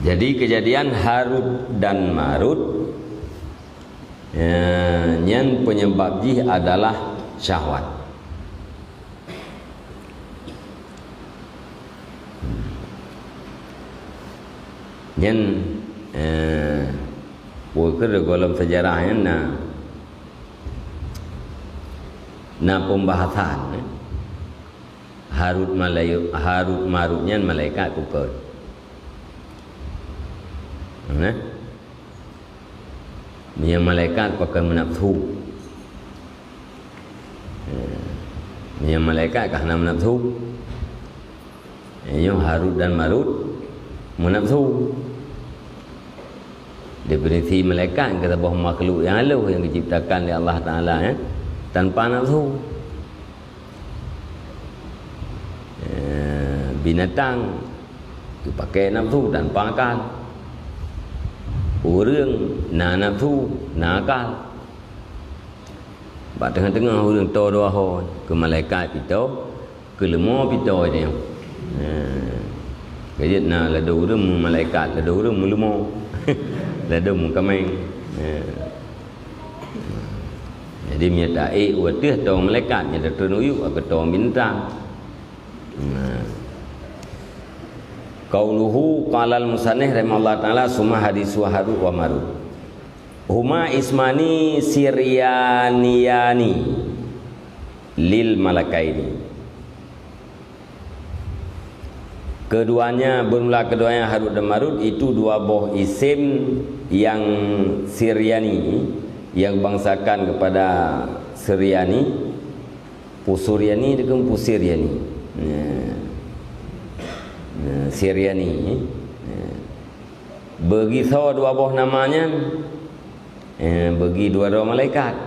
Jadi kejadian Harut dan Marut yang penyebab jih adalah syahwat. Yang dalam sejarahnya na pembahasan Harut Marutnya malaikat kuker. Yang malaikat pakai menafsu. Yang malaikat kerana menafsu. Yang Harut dan Marut menafsu. Definisi malaikat kata bahawa makhluk yang halus yang diciptakan oleh Allah Ta'ala tanpa nafsu. Binatang itu pakai nafsu tanpa akal. Orang nak nafsu, nak akal. Bak tengah-tengah orang to dua ho ke malaikat pito, ke lemah pito dia. Jadi nak ladu orang malaikat, ladu orang lemah. Ladu kameng. Jadi minta watih to malaikat, minta tunuyu ke to bintang. Qauluhu qala al-musannif rahimallahu taala summa hadis wa Harut wa Marut. Huma ismani siryaniyani lil malakaini. Keduanya Harut dan Marut itu dua buah isim yang Siryani, yang bangsakan kepada Siryani, Pusuryani dengan Pusiryani. Siryani. Begitu dua buah namanya, bagi dua malaikat.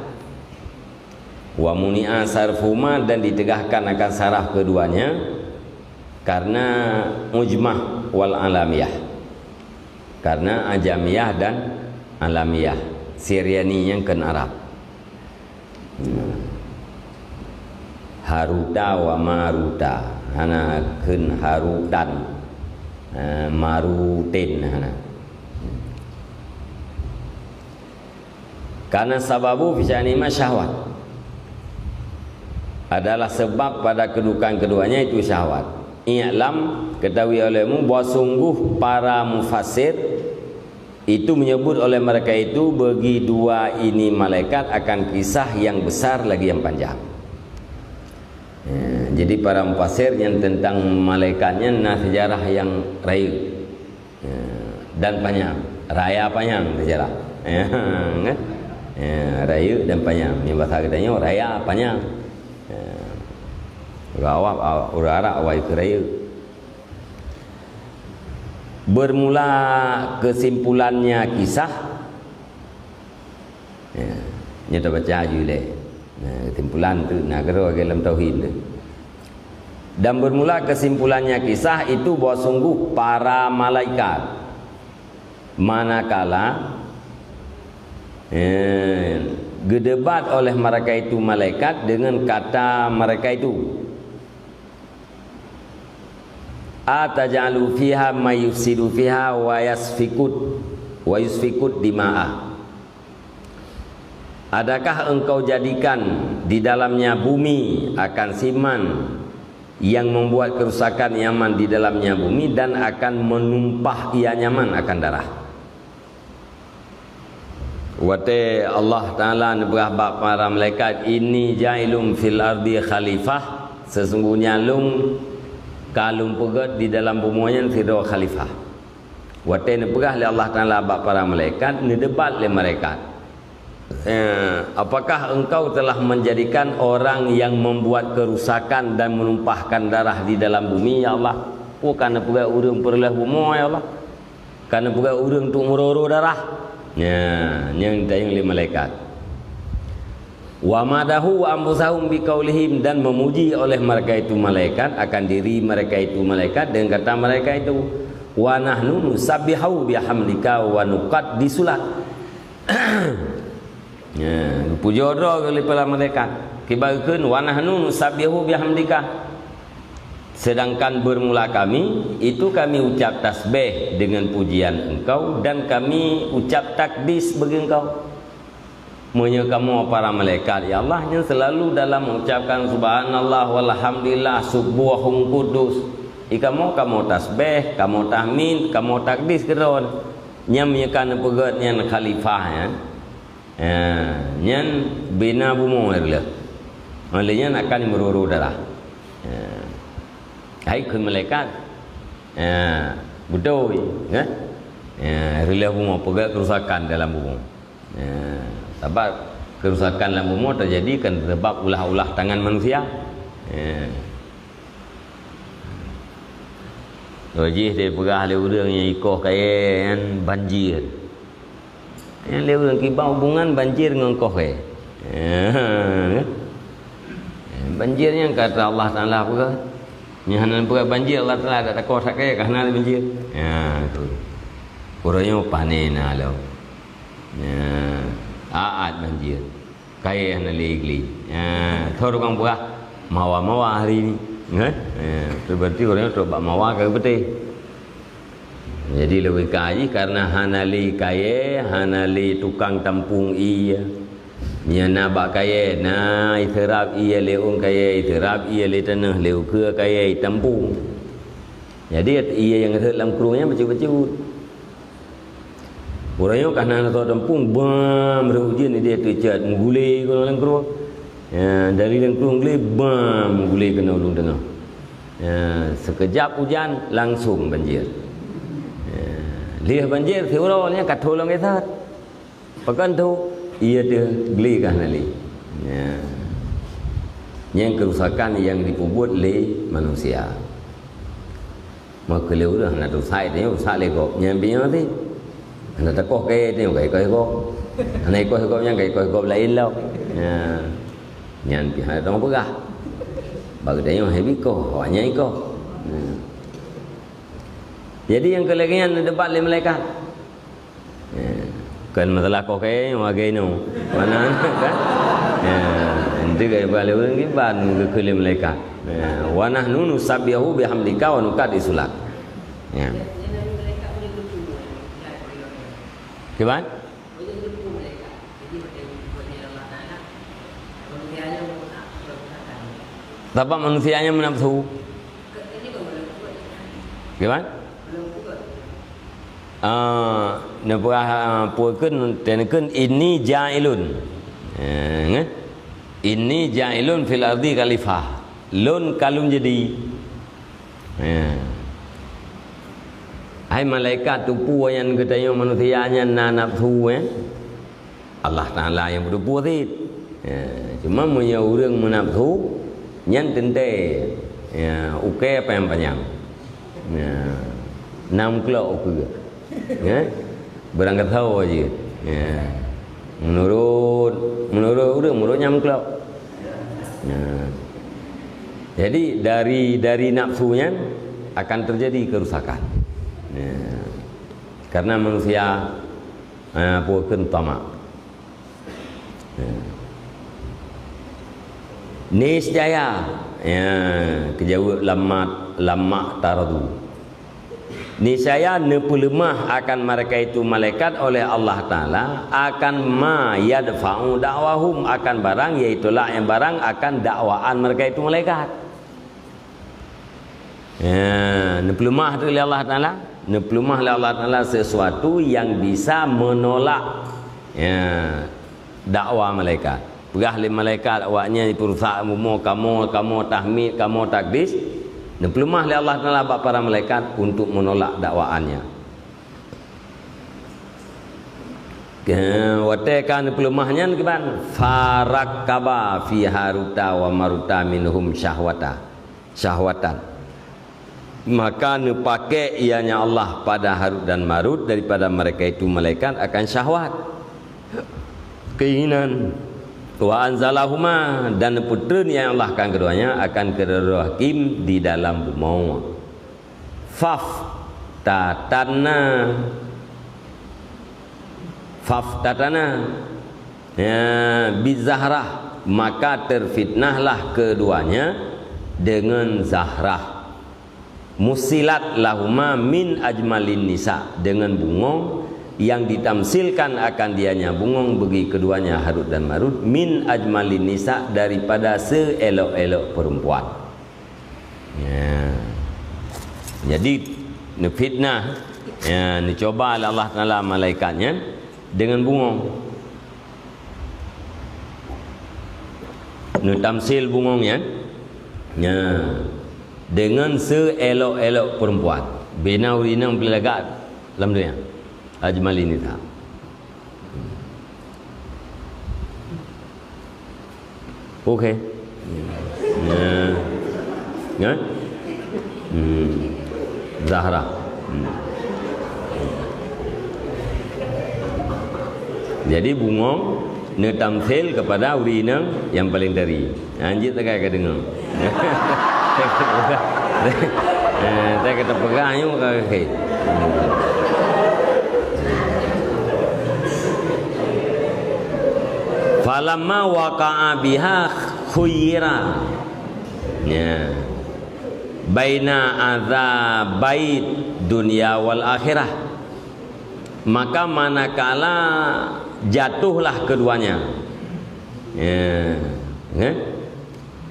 Wa muni'a sarfuma, dan ditegahkan akan saraf keduanya karena mujmah wal alamiyah, karena ajamiyah dan alamiyah. Siryani yang ken Arab. Haruta wa Maruta, hana ken Harutan, Marutin hana. Karena sababu fi'anima syahwat, adalah sebab pada kedudukan keduanya itu syahwat. I'lam, ketahui olehmu bahawa sungguh para mufassir itu menyebut oleh mereka itu bagi dua ini malaikat akan kisah yang besar lagi yang panjang. Jadi para mufassir yang tentang malaikatnya sejarah yang raya dan panjang, raya panjang sejarah. Raya dan panjang. Yang bahasa katanya raya panjang. Rawab urara awai keraya. Bermula kesimpulannya kisah. Nyata baca jule. Kesimpulan tu nak kira dalam tauhid. Dan bermula kesimpulannya kisah itu bahawa sungguh para malaikat manakala gedebat oleh mereka itu malaikat dengan kata mereka itu, atajalu fiha may yufsidu fiha wa yasfikut dima'ah. Adakah engkau jadikan di dalamnya bumi akan siman yang membuat kerusakan Yaman di dalamnya bumi dan akan menumpah ia Yaman akan darah. Wate Allah Ta'ala nebrah para malaikat, ini jailum fil ardi khalifah, sesungguhnya lum kalum pegat di dalam bumi yang tidak khalifah. Wate nebrah oleh Allah Ta'ala para malaikat, nedebat oleh malaikat. Apakah engkau telah menjadikan orang yang membuat kerusakan dan menumpahkan darah di dalam bumi, ya Allah? Oh, karena pegat urang perlah bumi, ya Allah. Karena pegat urang untuk meroro darah. Yang ditayang oleh malaikat. Wa madahu ambusahum biqaulihim, dan memuji oleh mereka itu malaikat akan diri mereka itu malaikat dengan kata mereka itu, wa nahnu nusabbihu bihamdika wa nuqaddisulat. Puja doa oleh para malaikat. Kibarkeun wa nahnu nusabbihu bihamdika. Sedangkan bermula kami itu kami ucap tasbih dengan pujian engkau dan kami ucap takdis bagi engkau. Monya kamu para malaikat ya Allah yang selalu dalam mengucapkan subhanallah walhamdulillah subuhun kudus. Kamu tasbih, kamu tahmid, kamu takdis keron. Nyam nyakan pegat nyan khalifah ya. Nyan bina bumo erle. Olehnya akan meruru darah. Hai kun malaikat. Budoi ya. Rela bumo pegat kerusakan dalam bumo. Sebab kerusakan dalam bumo terjadi kan sebab ulah-ulah tangan manusia. Wajih dia perah le urang yang ikoh kaya yang banjir. Yang le urang kibau hubungan banjir dengan koh kaya. Banjirnya kata Allah Taala apa? Nyahanan perah banjir Allah Taala ada takut tak kaya kerana ada banjir. Tu. Urangnya panena lo. Aat banjir. Kaya yang legli. Thor orang perah mawa-mawa hari ini. Berarti orangnya coba mawa ke betul. Jadi lebih kaya karena hanali kaya, hanali tukang tampung iya. Nya nabak kaya, na iterap iya leung kaya, iterap iya le tanah leu ke kaya tampung. Jadi iya yang ada dalam keruangnya betul-betul. Orangnya karena nak tampung bam berujian dia tu cat menggulai kalau dalam keruang. Dari dalam keruang gulai bam menggulai kena ulung tengah. Sekejap hujan langsung banjir. Lihat banjir teorolnya kat tolong kita. Pakan tu ia dia geli kan nali. Yang kerusakan yang diperbuat oleh manusia. Maka leu dah nak tu sai dia usah lego nyambinya ti. Nak takoh ke dia kai ko. Anai ko yang kai ko lain lau. Nyan pihak dong pegah. Bagi dia yang hebat ko, awaknya iko. Jadi yang kelebihan debat le malaikat. Kan masalah kau kaya yang wagai no. Mana kan? Nanti kaya balik orang kiban ke le malaikat. Wa nahnu nusabbihu bihamdika wa nuqaddisu lak. Kiban? Tapi manusianya menafsu. Gimana? Nepah puakeun tenekeun inni ja'ilun. Inni ja'ilun fil ardi khalifah. Lun kalum jadi. Hai malaikat tu puan katanya manusianya nafsu Allah Taala yang berbuat. Cuma punya orang menafsu nyan tente uke apa yang panjang 6 kilo uke berangkat tahu aja menurut orang menurut 6 kilo. Jadi dari nafsunya akan terjadi kerusakan karena manusia puakeun tamak. Niscaya kejauh lama taradu. Niscaya nepelemah akan mereka itu malaikat oleh Allah Ta'ala akan ma yadfa'u dakwahum akan barang yaitulah yang barang akan dakwaan mereka itu malaikat. Nepelemah oleh Allah Ta'ala, nepelemah oleh Allah Ta'ala sesuatu yang bisa menolak dakwah malaikat. Pegah le malaikat awaknya diperusak umur kamu tahmid kamu takdis dan pelemah le Allah Taala para malaikat untuk menolak dakwaannya. Watekan pelemahnya kiban farakaba fi haruta wa maruta minhum syahwatan. Maka pakai ianya Allah pada Harut dan Marut daripada mereka itu malaikat akan syahwat keinginan. Wa anzalahuma dan putera yang Allah kan keduanya akan kerohim di dalam bumi. Faftatana bizahrah maka terfitnahlah keduanya dengan Zahrah. musilat lahuma min ajmalin nisa, dengan bungong yang ditamsilkan akan dianya bungong bagi keduanya Harut dan Marut, min ajmalin nisa, daripada seelok-elok perempuan. Ya. Jadi ni fitnah, ya, ni coba Allah Taala malaikatnya dengan bungong. Ni tamsil bungongnya, ya, dengan seelok-elok perempuan. Bina urina pelagat dalam dunia. Ajmalin nisa. Okey. Ya. Ya. Zahra. Jadi bungong netamsil kepada urina yang paling dari. Anjir tak kaya dengar. Saya kata pegangnya kaya. Falamma waqa'a biha khuyira. Ya. Baina azabait dunia wal akhirah. Maka manakala jatuhlah keduanya, ya, ya,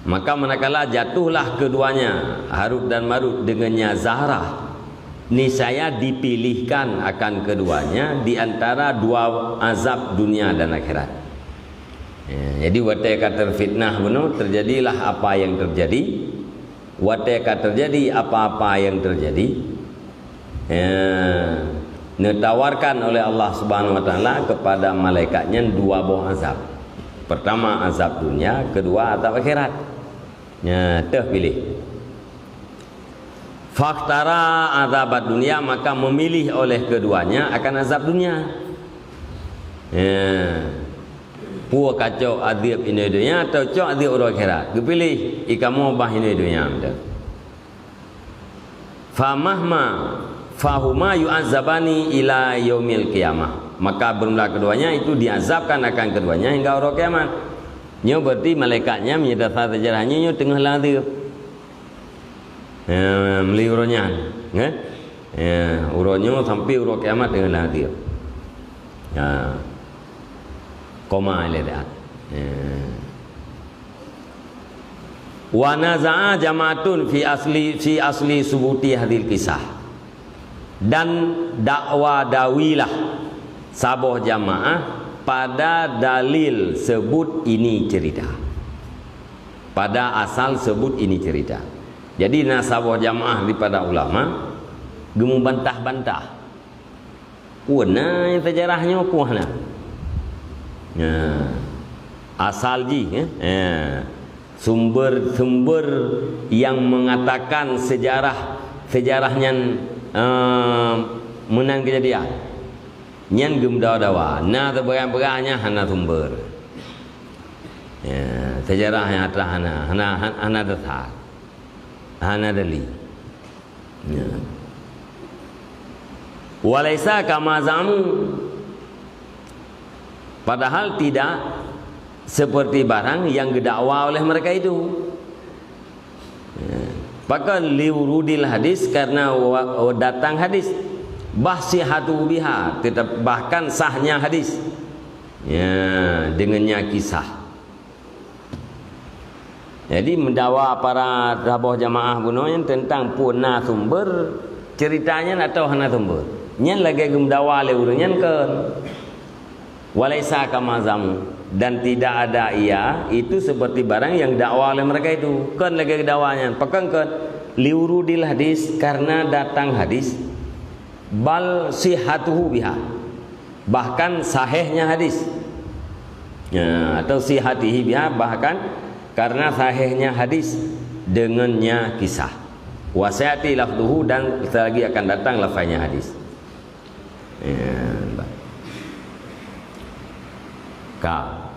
maka manakala jatuhlah keduanya Harut dan Marut dengannya Zahra, niscaya dipilihkan akan keduanya di antara dua azab dunia dan akhirat. Ya, jadi watai kata fitnah benar, terjadilah apa yang terjadi. Watai kata terjadi apa-apa yang terjadi, ya, ditawarkan oleh Allah Subhanahu wa taala kepada malaikatnya dua buah azab. Pertama azab dunia, kedua azab akhirat. Ya, terpilih. Faktara azab dunia, maka memilih oleh keduanya akan azab dunia. Ya. Puak kacau azab ini dunia atau cok azab orang akhirat. Dipilih ikamu bah ini dunia. Famahma fahuma yu'azzabani ila yaumil qiyamah, maka bermula keduanya itu diazabkan akan keduanya hingga hari kiamat. Nyo berarti malaikatnya menyedasa sejarahnya nyo tengah lazib. Meli uronya, uronyo sampai uro kiamat tengah lazib. Ya. Koma ledat. Wa naza'a jama'atun fi asli subuti hadil kisah. Dan dawilah saboh jamaah pada dalil sebut ini cerita, pada asal sebut ini cerita. Jadi nasaboh jamaah daripada ulama gemu bantah-bantah yang sejarahnya puahna, asal ji, sumber-sumber yang mengatakan sejarahnya menang kejadian nyan gem dawa na teberang-berangnya hana sumber, ya, sejarahnya adalah hana dasar, hana dali, ya. Walaisa kama zamu, padahal tidak seperti barang yang didakwa oleh mereka itu. Bahkan liurudil hadis, karena datang hadis bahsihatu biha, tetap bahkan sahnya hadis, ya, dengannya kisah. Jadi mendakwa para sahabat jamaah bunoyan tentang puna sumber ceritanya atau hana sumber nyan lagi mendakwa leurunyan ke walaisa kama zamu, dan tidak ada ia itu seperti barang yang dakwa oleh mereka itu. Kan lagi dakwanya pekan kan liurudil hadis, karena datang hadis, bal sihatuhu biha, bahkan sahihnya hadis, ya, atau sihatihi biha, bahkan karena sahihnya hadis dengannya kisah. Wasayati lafduhu, dan kita lagi akan datang lafaznya hadis, ya. Ka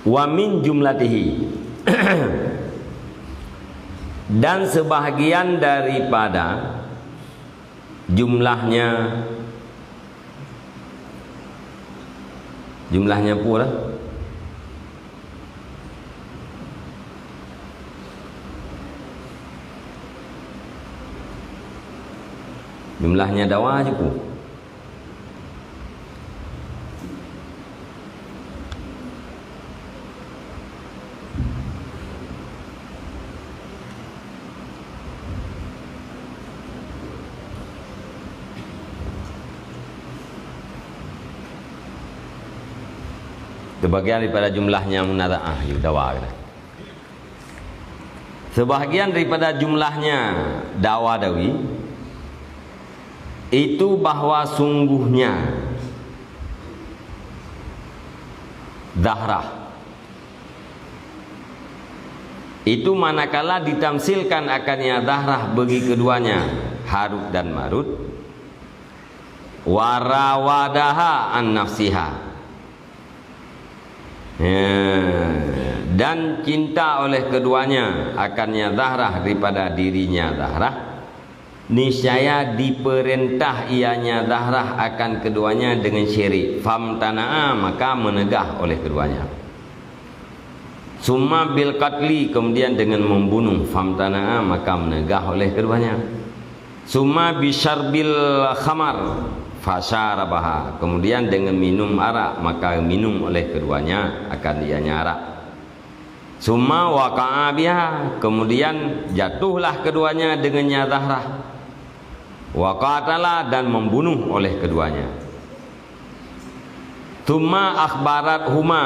wa min jumlatihi dan sebahagian daripada jumlahnya Jumlahnya pula jumlahnya dawa je pun. Sebahagian daripada jumlahnya munaza'ah dawa kata. Sebahagian daripada jumlahnya dawa dawi itu bahawa sungguhnya zahrah itu manakala ditamsilkan akannya zahrah bagi keduanya Harut dan Marut, warawadaha an nafsiha, dan cinta oleh keduanya akannya zahrah daripada dirinya zahrah, niscaya diperintah ianya zahrah akan keduanya dengan syirik, famtana'a maka menegah oleh keduanya. Summa bil qatli kemudian dengan membunuh, famtana'a maka menegah oleh keduanya. Summa bisyarbil khamar fasyarabaha kemudian dengan minum arak maka minum oleh keduanya akan ianya arak. Summa waqa'a biha kemudian jatuhlah keduanya dengannya zahrah, waqatala dan membunuh oleh keduanya. Summa akhbarat huma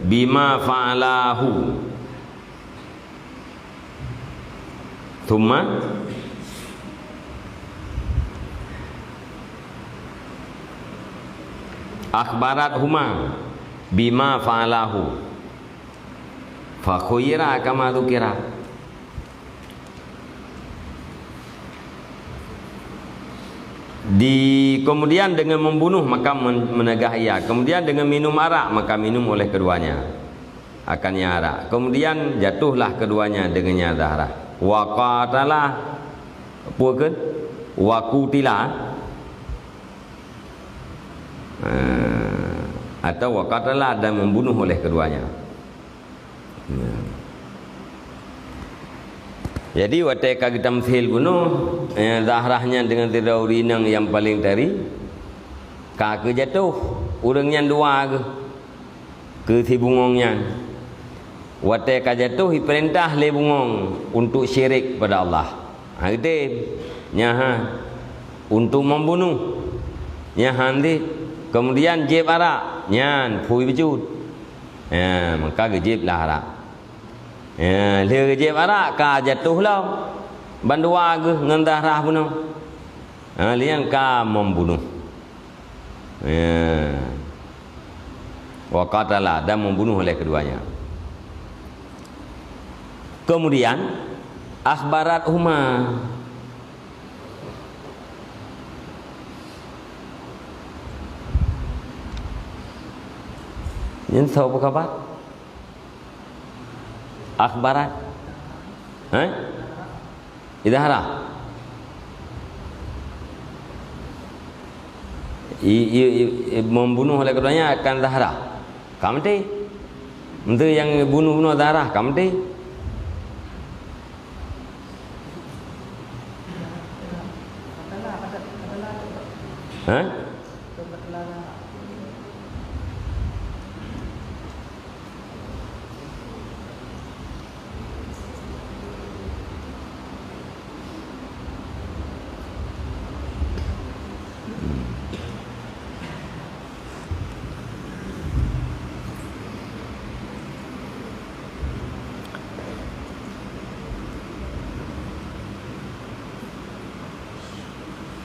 bima fa'alahu. Summa akhbarat huma bima fa'alahu fa khuyira kama dzukira. Kemudian dengan membunuh maka menegah ia, kemudian dengan minum arak maka minum oleh keduanya akannya arak, kemudian jatuhlah keduanya dengannya zahrah, waqatalah puakeun waqutila atau waqatalah dan membunuh oleh keduanya. Jadi wateka kita tamthil bunuh zahrahnya dengan tirawrinang yang paling tari ka ke jatuh urangnya dua ke si bungongnya wateka jatuh perintah le bungong untuk syirik pada Allah. Itu nyaha untuk membunuh nyaha nanti kemudian jeb arak nyan pui becut maka gejib lah arak dia gejib arak ka jatuh lah bandua ke ngendarah bunuh lian ka membunuh waqatalah dan membunuh oleh keduanya. Kemudian akhbarat huma Yang tahu apa kabar? Akhbarat idahara membunuh oleh keduanya akan dahara kamti itu yang bunuh-bunuh darah kamti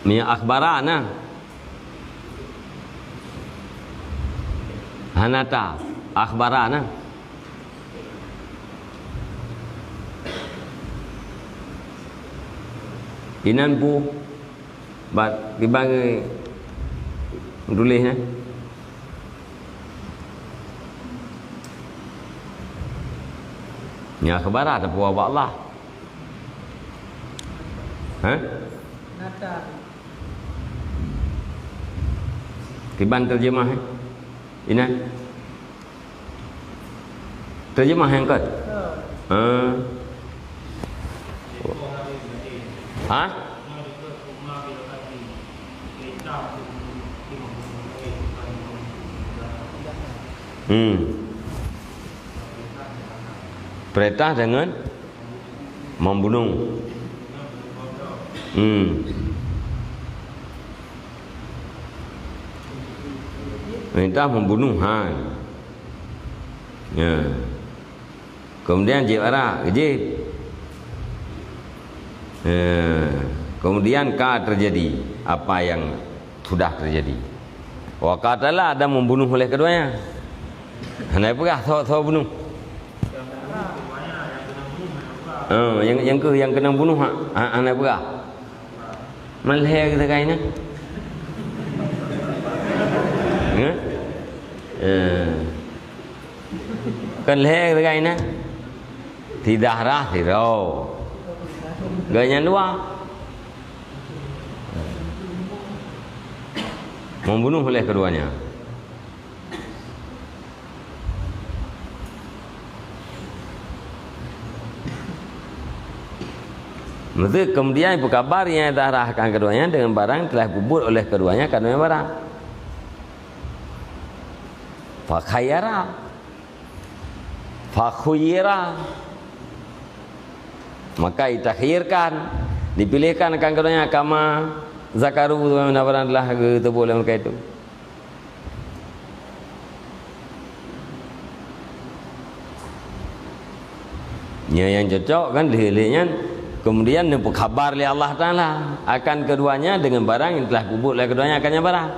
ni akhbarana hanata akhbarana inan pu bat dibangai tulisnya ni akhbarana apa Allah nata Tiban terjemah ini terjemah yang kot perintah dengan membunuh. Perintah membunuh ya. Kemudian jibara kemudian terjadi apa yang sudah terjadi. Wa qatala ada membunuh oleh keduanya. Hendak perah tahu bunuh. Yang kena bunuh anak perah. Malih kita kainnya. Kan leher kainnya tidak rah tidak ganyan dua membunuh oleh keduanya. Mesti kemudian ibu kabar yang darahkan keduanya dengan barang telah bubur oleh keduanya karena barang fakhayara fakhuyira maka ditakhirkan dipilihkan akan keduanya kama zakaru benar-benar telah itu boleh mereka itu. Yang cocok kan dihilangnya kemudian nempuh kabar oleh Allah Ta'ala akan keduanya dengan barang yang telah bubur oleh keduanya akannya barang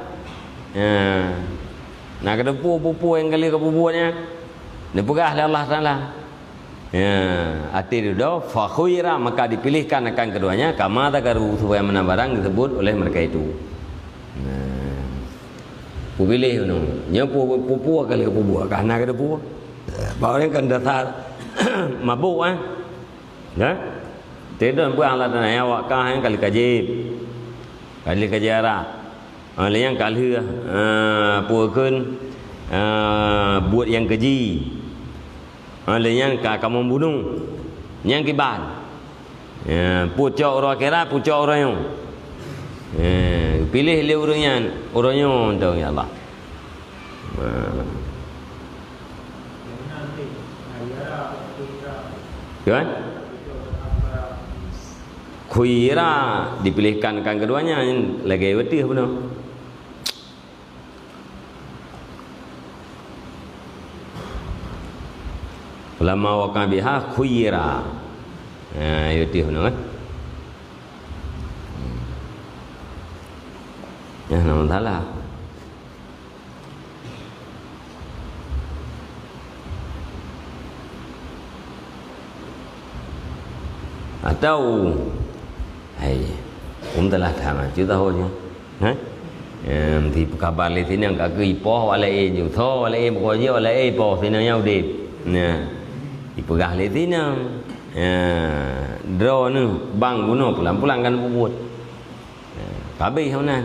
nah kena pupu yang kali kebubuannya dipegah oleh Allah Ta'ala hati itu fa khuira maka dipilihkan akan keduanya kama takaru supaya mana barang disebut oleh mereka itu pilih nya pupu kali kebubuan karena kena pupu bahawa yang kan dasar mabuk tidak buat Allah Ta'ala awak kah yang kali kaji arah yang kali puakan buat yang keji yang kamu membunuh yang kiban pucuk orang kira pucuk orang yang pilih le orangnya untuk ya Allah kan khuira dipilihkan kan keduanya lagi wetih benar. Lama wakabiha khuira wetih benar kan ya namun salah atau telah thang chứ tao nhá thì cả bạn lấy thế nào cả cái po hoặc là nhiều thô hoặc là em có nhiều hoặc là em po thế nào nhau đẹp nè thì cả lấy thế nào draw nữa bang bunuh pulang kan buat kabe hau nan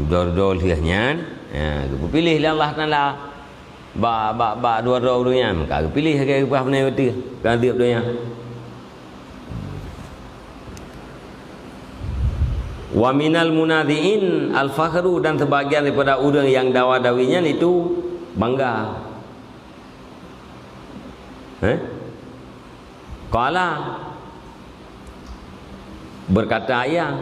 dua liahnya pilih Allah Ta'ala ba dua nya maka pilih cái apa này itu kan tiap dia wa minal munadhiin al-fakhru dan sebagian daripada orang yang dawa-dawinya itu bangga qala berkata ayah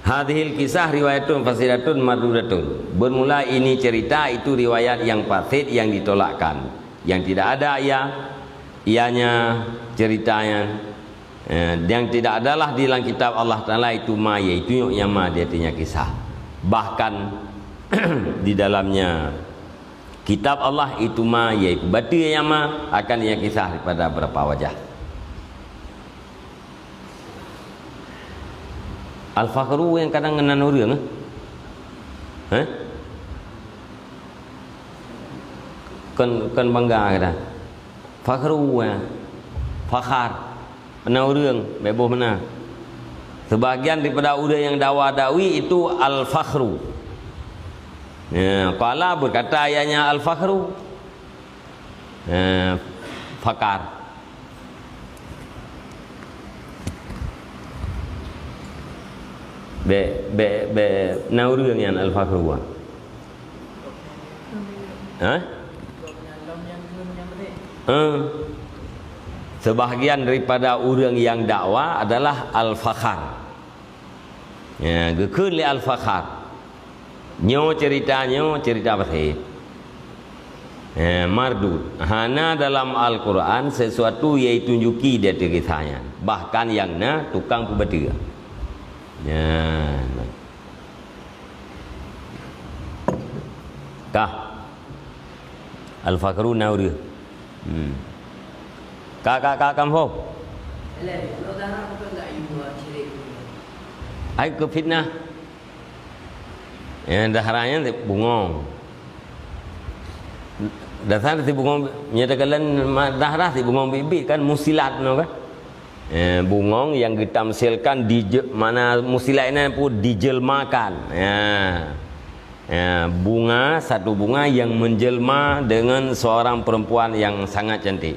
hadhil kisah riwayatun fasidatun mardudatun bermula ini cerita itu riwayat yang fasid yang ditolakkan yang tidak ada ianya ceritanya yang tidak adalah di dalam kitab Allah Ta'ala itu ma yaitu yang ma dia artinya kisah bahkan di dalamnya kitab Allah itu ma yaitu berarti yang ma akan yang kisah pada berapa wajah al-fakhru yang kadang ngenan orang kan bangga kata fakhru fakhar mana orang bebo mana sebagian daripada orang yang dawa-dawi itu al-fakhru Qala berkata ayahnya al-fakhru, fakar. Naurung yang al-fakhru. Sebahagian daripada orang yang dakwah adalah al-fakhar. Gekun li al-fakhar. Nyo cerita pasal mardud. Hana dalam Al-Quran sesuatu yang tunjuki dia kisahnya. Bahkan yang na tukang pembeda. Kah al-fakhru nauri. Kak kamu. Ai ke fitnah. Daharanya bungong. Dasar si bungong nyatakan daharah si bungong bibit kan musilat no kan. Bungong yang ditamsilkan di mana musilat ini pun dijelmakan. Bunga, satu bunga yang menjelma dengan seorang perempuan yang sangat cantik.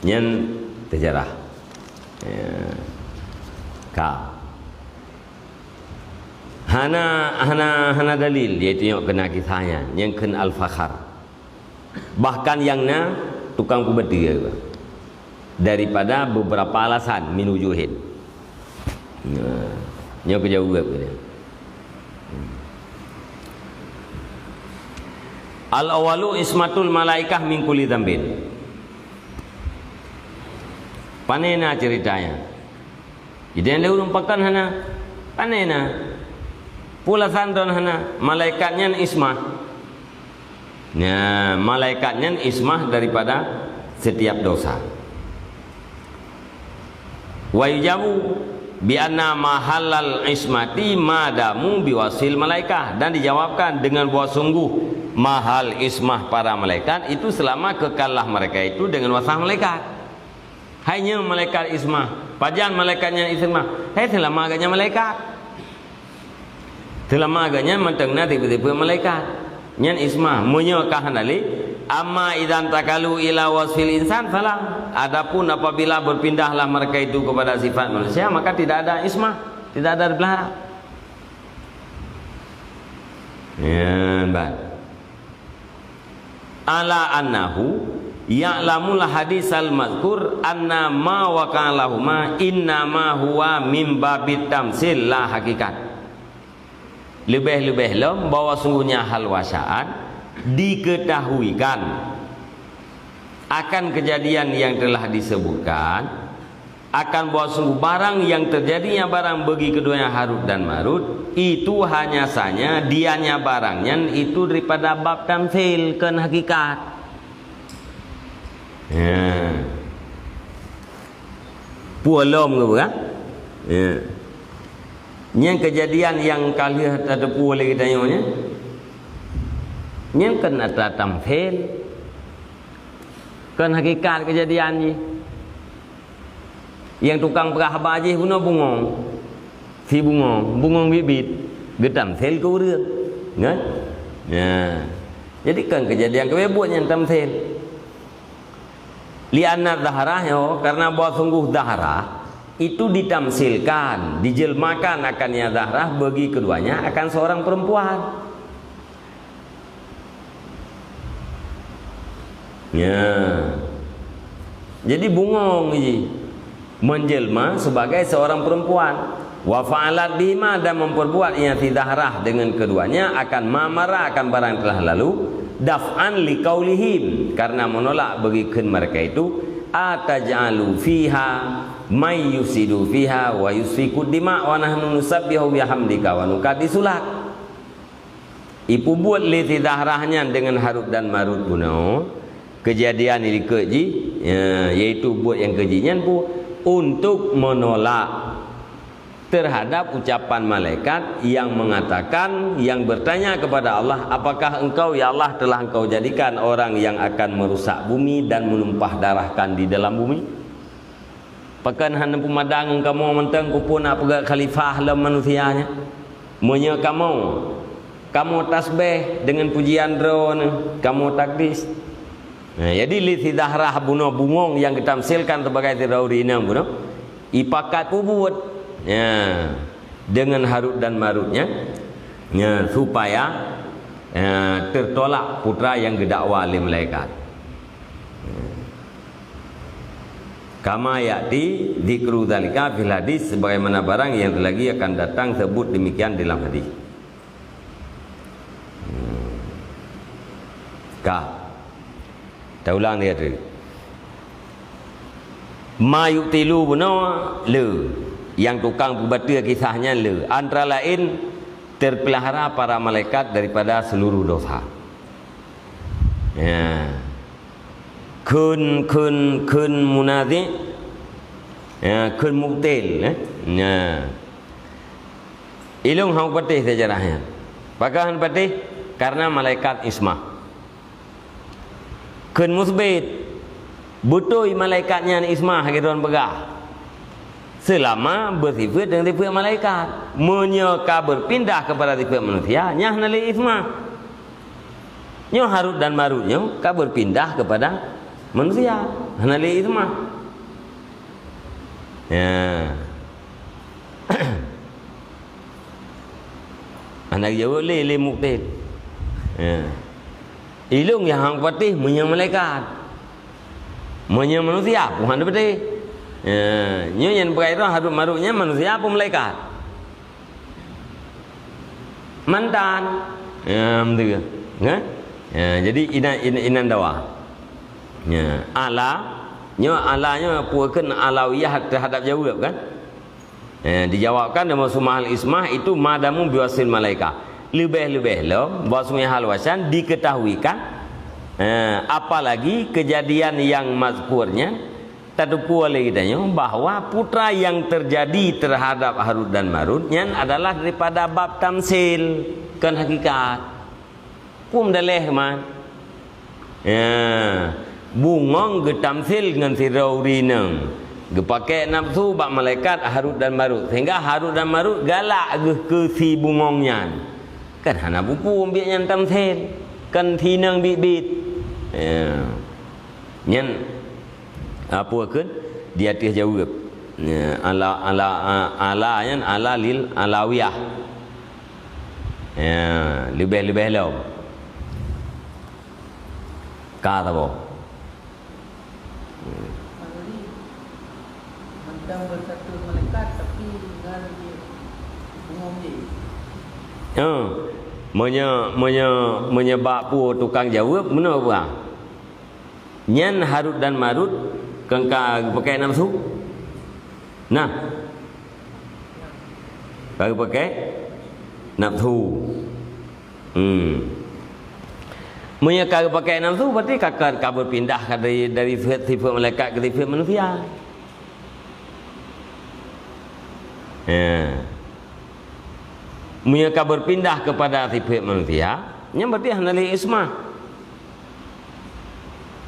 Nyen sejarah. Hana dalil dia tengok kena kisahnya yang kena al-fakhar. Bahkan yang na tukang kubeti daripada beberapa alasan minujuhin. Nyo kejauhan dia. Al-awalu ismatul malaikah min kulli dzambin. Panena ceritanya. Jadi yang dia umpakan hana panena. Pula sandon hana malaikatnya ismah. Malaikatnya ismah daripada setiap dosa. Wa yujabu bi anna mahallal ismati madamu biwasil malaikah, dan dijawabkan dengan bahwa sungguh mahal ismah para malaikat itu selama kekallah mereka itu dengan wasah malaikat. Hanya malaikat ismah, pajan malaikatnya ismah. Selama agaknya malaikat. Selama agaknya mentengna tiba-tiba malaikat. Nyan ismah menyokah nali amma idan takalu ila wasfil insan falah. Adapun apabila berpindahlah mereka itu kepada sifat manusia, maka tidak ada ismah, tidak ada belahara. Ala annahu ya'lamul hadisal mazkur anna ma waqa'alahuma inna ma huwa min babit tamsil la hakikat. Lebih-lebih lem bahwa sungguhnya hal wasaan diketahuikan akan kejadian yang telah disebutkan, akan bahwa sungguh barang yang terjadinya barang bagi keduanya Harut dan Marut itu hanya saja dianya barangnya itu daripada bab tamsil kan hakikat. Pualom ke bukan? Yang kejadian yang kalian ada pual kita nyonya. Yang kena tamsil kan hakikat kejadian ni. Yang tukang perah je guna bungong. Si bungong bibit getam sel ke urang. Kan? Jadi kan kejadian kebebut yang tamsil. Lianna zaharah karena bahwa sungguh zaharah itu ditamsilkan, dijelmakan akannya zahrah bagi keduanya akan seorang perempuan. Jadi bungong ini menjelma sebagai seorang perempuan. Wa fa'alat bima, dan memperbuat ia zahrah dengan keduanya akan mamara akan barang telah lalu, daf'an liqaulihim, karena menolak bagikan mereka itu ataj'alu fiha may yusidu fiha wa yusfiku dima wa nahnu nusabbihu bihamdika wa nuqaddisulah. Ipu buat li zahrahnya dengan Harut dan Marut guna kejadian ini keji, yaitu buat yang kejinya pun untuk menolak terhadap ucapan malaikat yang mengatakan, yang bertanya kepada Allah, apakah engkau ya Allah telah engkau jadikan orang yang akan merusak bumi dan menumpah darahkan di dalam bumi? Pakan hana pemadang kamu mentang kupun apa khalifah dalam manusianya. Monya kamu tasbih dengan pujian drone, kamu takdis. Nah, jadi li sidahrah bunuh bungong yang ditamsilkan sebagai tiraurina bunuh ipakat pubut. Ya, dengan harut dan marutnya, ya, supaya tertolak putra yang didakwa oleh malaikat. Kama ya'ti dzikru dzalika fil hadis, sebagaimana barang yang lagi akan datang sebut demikian dalam hadis. Kita ulang dia tu. Ma yu'tilu buno le, yang tukang berbatil kisahnya le, antara lain terpelihara para malaikat daripada seluruh dosa. Ya. Kun munadhi, ya, kun muktil, ya. Ilung hang patih sejarahnya. Pakahan patih karena malaikat ismah. Kun musbit, butoi malaikatnya ismah hagidon begah. Selama bersifat dengan sifat malaikat, menyeka berpindah kepada sifat manusia, nyah nali ismah. Nyo harut dan marutnya ka berpindah kepada manusia, nali ismah. Ya. Anak jawab le muktil. Ya. Ilung yang hang patih menya malaikat. Menya manusia pun hang patih. Ya, nyo yang berkaitan harut marutnya manusia apa malaikat? Mantan. Ya, betul. Ya? Ya, jadi inan dawa. Ya, alanya puakan alawiyah terhadap jawab kan? Ya, dijawabkan dalam sumahal ismah itu madamu biwasil malaikat. Lebih-lebih lo bahasanya hal wasan diketahuikan, apalagi kejadian yang mazkurnya terdupu oleh kitanya bahwa putra yang terjadi terhadap Harut dan Marutnya adalah daripada bab tamsil kan hakikat pun daleh man. Ya, bungong getamsil dengan siraurineng gepakai nafsu bab malaikat Harut dan Marut, sehingga Harut dan Marut galak ke si bungongnya kan hana buku ambil yang tamsil kan tinang bit-bit. Ya, nyen apa kan di atas jawab. Ya, ala lil alawiyah. Ya, lebih-lebih lo. Kata apa? Macam bersatu malaikat tapi dengan bungong dia. Menyebab tukang jawab mana apa? Nyan Harut dan Marut kengka pakai nafsu. Nah. Kalau pakai nafsu. Menyeka pakai nafsu berarti kakak berpindah dari sifat malaikat ke sifat manusia. Ya. Menyeka berpindah kepada sifat manusia, yang berarti hanali ismah.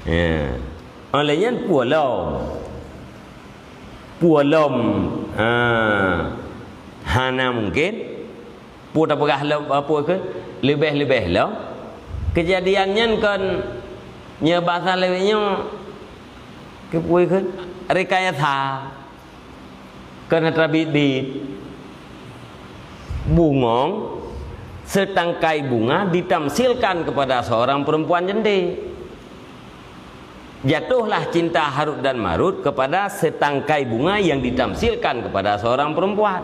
Ya. Olehnya pualom hana mungkin putar pegah apa ke lebih lo kejadiannya kan nya bahasa lewenya ke puai kan rekayasa kan terabit bungong setangkai bunga ditamsilkan kepada seorang perempuan jende. Jatuhlah cinta Harut dan Marut kepada setangkai bunga yang ditamsilkan kepada seorang perempuan.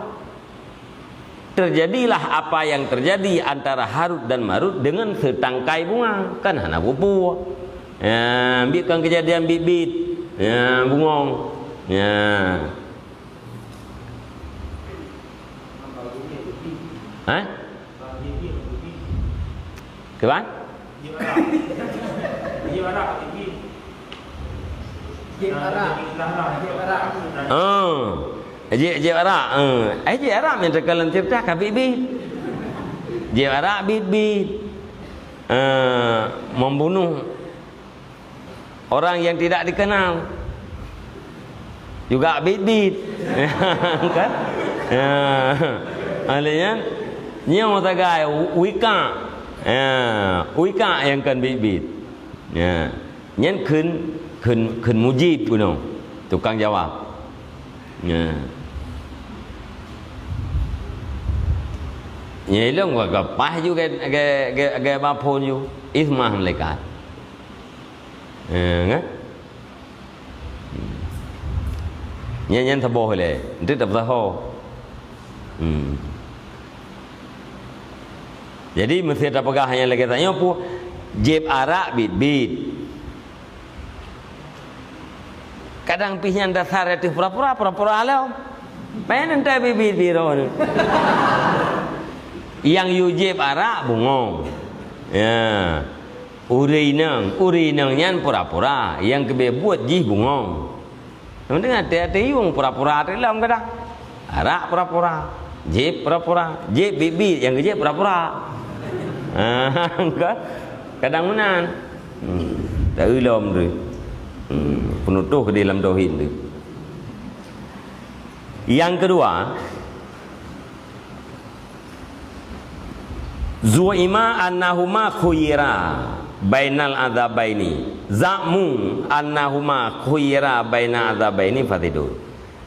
Terjadilah apa yang terjadi antara Harut dan Marut dengan setangkai bunga. Kan hana pupu. Ya, ambilkan kejadian bibit. Ya, bungong. Ya. Hah? Keban? Jeb arak. Jeb arak yang terkalan cerita kabit-bit. Jeb arak bit-bit. Membunuh orang yang tidak dikenal. Juga bit-bit. Kan? Alanya nyaw tagai wika. Wika yang kan bit-bit. Nyen khun mujib puno. Tukang jawab. Long wa kapah juga ge bapon you ismah malaikat. Kan? Nyen thabo le, ndik tap saho. Jadi mesti ada pegah yang lagi tanya pu jeb arak bit-bit. Kadang pisnya dasar itu pura-pura alau. Pengen entah bibit biro. Yang yujib arak bungong. Ya. Urinang nyan pura-pura, yang kebe buat jih bungong. Namanya hati-hati yung pura-pura dalam kadang. Arak pura-pura, jib pura-pura, jib bibit yang jib pura-pura. Kadang menan. Tak ulom tu. Penutuh ke dalam tauhid tu. Yang kedua, zu'ima annahuma khuyira bainal adzabaini. Za'mu annahuma khuyira bainal adzabaini fatidur.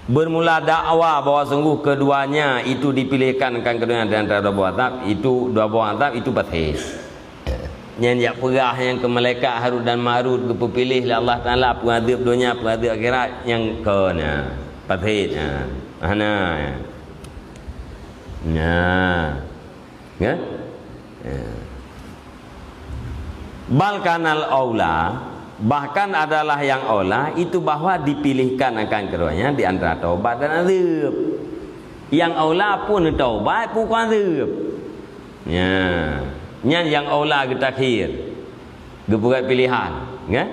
Bermula dakwah bahwa sungguh keduanya itu dipilihkan keduanya di antara dua buah azab, itu dua buah azab itu batis. Yang perah yang ke malaikat Harut dan Marut kepilih oleh Allah Taala pengadab dunia pengadab akhirat yang kena batis. Balkanal aula, bahkan adalah yang aula itu bahwa dipilihkan akan keduanya di antara taubat dan azab. Yang aula pun taubat bukan azab. Yang aula kita akhir gebuat pilihan, kan?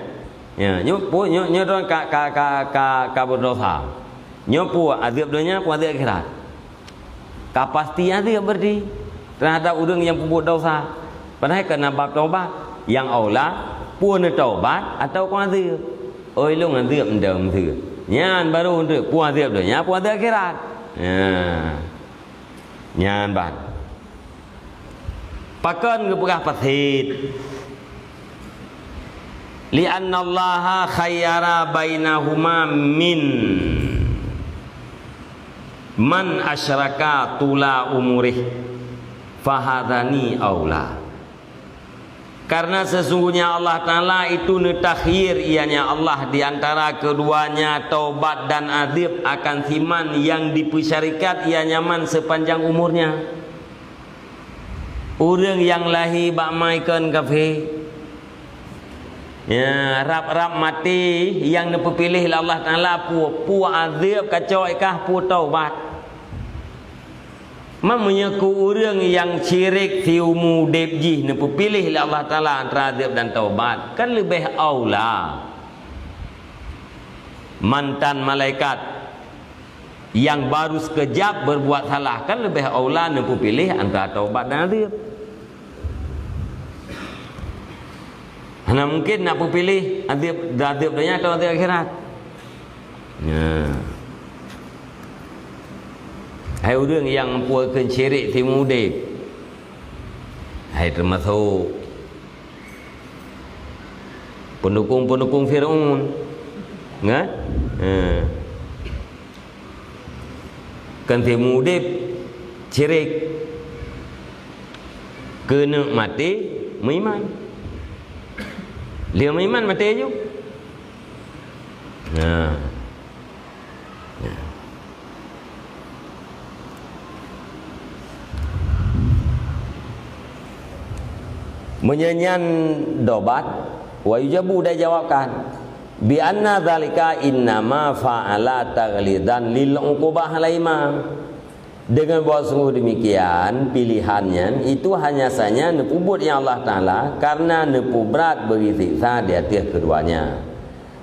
Nyopo nyoron ka berdosa. Nyopo azab dunia pun azab akhirat. Kapasti azab berdi terhadap orang yang berbuat dosa. Padahal kena bab taubat, yang aula pun taubat atau pun azab. Oi long azab ndam tu. Nyan baru untuk pun azab dunia pun azab akhirat. Nyan ban. Pakan keberah pathit li'anna Allah khayyara bainahuma min man asyraka tula umurih fahadani aula. Karena sesungguhnya Allah Ta'ala itu netakhir ianya Allah di antara keduanya taubat dan azab akan siman yang dipersyarikat ianya man sepanjang umurnya. Orang yang lahir bak maikan kafe, rap mati yang dipilih oleh Allah Taala pu azab kacau kah pu taubat. Menyaku orang yang syirik tiumu debji dipilih oleh Allah Taala antara azab dan taubat kan lebih aula. Mantan malaikat yang baru sekejap berbuat salah kan lebih aula dipilih antara taubat dan azab. Hanya mungkin nak pilih azab dunia atau azab akhirat. Hai orang yang puakan syirik timudib, hai termasuk pendukung Firaun, kan? Kan timudib syirik kena mati beriman. Dia beriman mati aja. Menyanyian dobat wa yujabu dah jawabkan bi anna zalika innama fa'ala taghlidan lil uqubah laima. Dengan bahawa sungguh demikian pilihannya itu hanya saja nepubut yang Allah Ta'ala karena nepu berat bagi siksa di atas keduanya.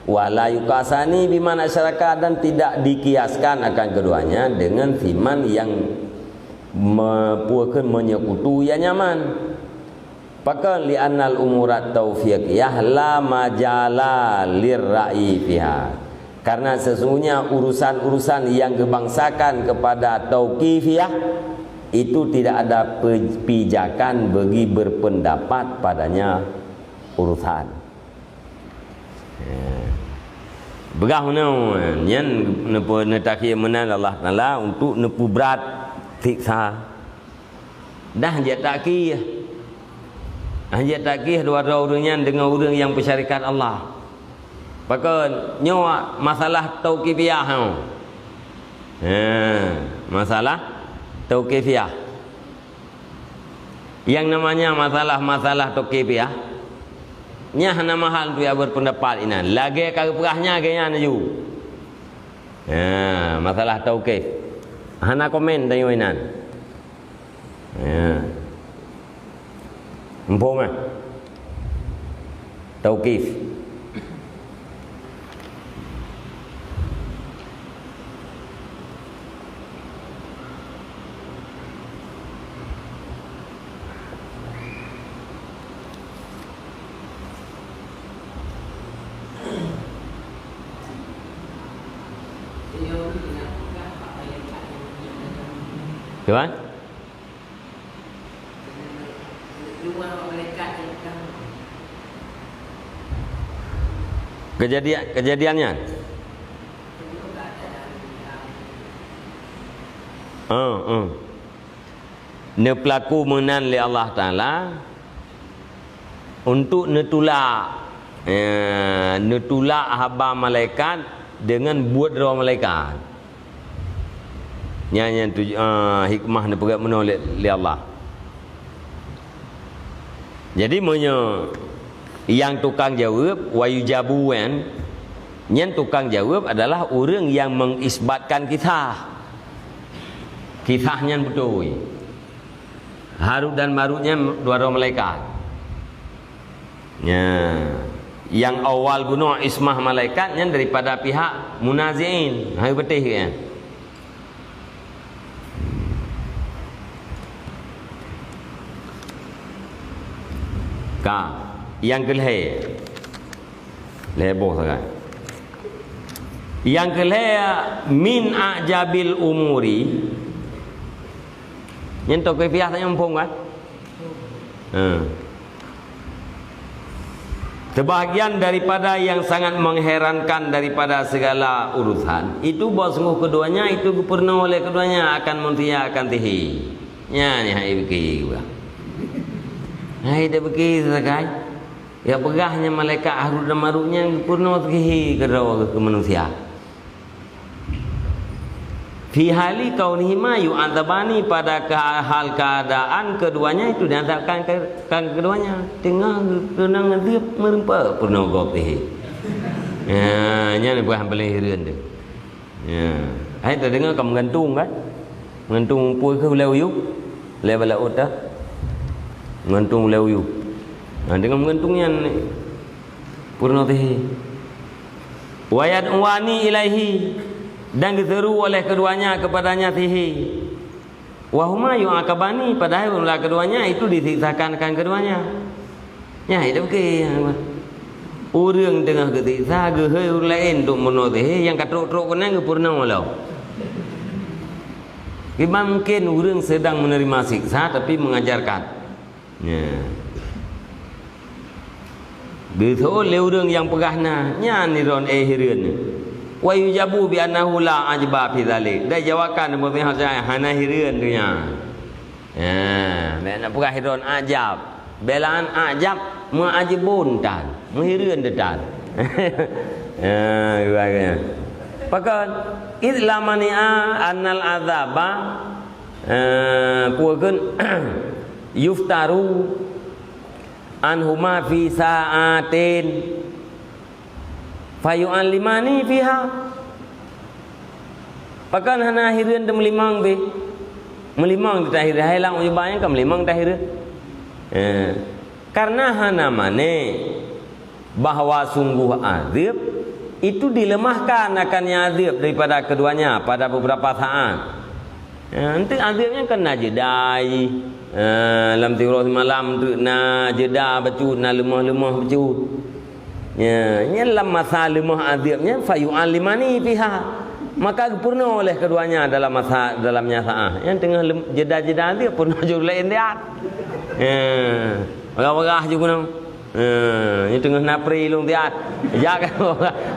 wala yukasani biman asyaraka, dan tidak dikiaskan akan keduanya dengan siman yang puakeun menyekutu ya nyaman. Pakan li annal umurat taufiqiyah la majala lirra'i fiha, karena sesungguhnya urusan-urusan yang kebangsakan kepada tauqifiyah itu tidak ada pijakan bagi berpendapat padanya urusan. Begah no nyen nepo netaki menan Allah Taala untuk nepu berat siksa. Dah je takih. Hanya takih dua-dua orangnya dengan orang yang bersyarikat Allah. Pakai nyawa masalah tauqifiyah. Masalah tauqifiyah. Yang namanya masalah tauqifiyah, nya nama hal tu yang berpendapat ini. Lagi kali perahnya gaya naju. Masalah tauqif. Hana komen tanya inan. Empung tauqif. Tuan? Kejadiannya ne pelaku menan li Allah Taala untuk netulak haba malaikat dengan buat roh malaikat. Yang hikmah ni pegat menolak li Allah. Jadi yang tukang jawab wayujabu kan, yang tukang jawab adalah orang yang mengisbatkan kisahnya betul. Harut dan marutnya dua orang malaikat. Yang awal guna ismah malaikatnya daripada pihak munaziin. Hai betul kan? Yang kelih leboh sangat. Yang kelih min ajabil umuri, yang tauqifiyah tanya empung kan. Sebahagian daripada yang sangat mengherankan daripada segala urusan itu bahawa sungguh keduanya itu pernah oleh keduanya akan muntia akan tihi. Nya ni hai beki juga. Hai dah beki sakai. Ya pegahnya malaikat Harut dan Marutnya purna tihi ke manusia. Fi hali kaunihi ma yu'adzabani, pada hal keadaan keduanya itu diazabkan keduanya tengah kena ngedip merempa purna tihi. Nya ni buah paling hiran dia. Hai tak dengar kamu gantung kan? Gantung puai ke leu le bala otak. Gantung leu. Dengan mengantungnya purna tihi. Wayad wani ilaihi, dan diseru oleh keduanya kepadanya tihi. Wahuma yu'akabani, padahal oleh keduanya itu disiksakan akan keduanya. Ya itu okey. Orang tengah kesiksa gehei orang lain untuk purna tihi, yang katruk-truk kena ke purna walau. Mungkin orang sedang menerima siksa tapi mengajarkan. Gitu oleh orang yang pegahna nya niron hireun. Wa yujabu bi annahu la ajba fi zalik. Dah jawakan boleh hanya hana hireun tu nya. Nak pegah hireun ajab. Belaan ajab muajibun tan. Menghireun detan. Gimana? Pakan islamania annal azaba puakeun yuftaru anhuma fi sa'atin fayu'allimani fiha. Pakan hana hireun de melimang be. Melimang di tahir hailang ujubannya kam melimang tahir. Karena hana mane bahwa sungguh azab itu dilemahkan akannya azab daripada keduanya pada beberapa saat. Nanti azabnya kena jedai. Lam tiroh malam tu na jeda bacut na lemah-lemah bacut. Nya dalam masa lemah azabnya fayu'alimani fiha. Maka purna oleh keduanya dalam masa dalamnya saat. Yang tengah jeda-jeda azab purna jauh lain dia. Bagah-bagah juga nang. Ini tengah napri long tiat. Jak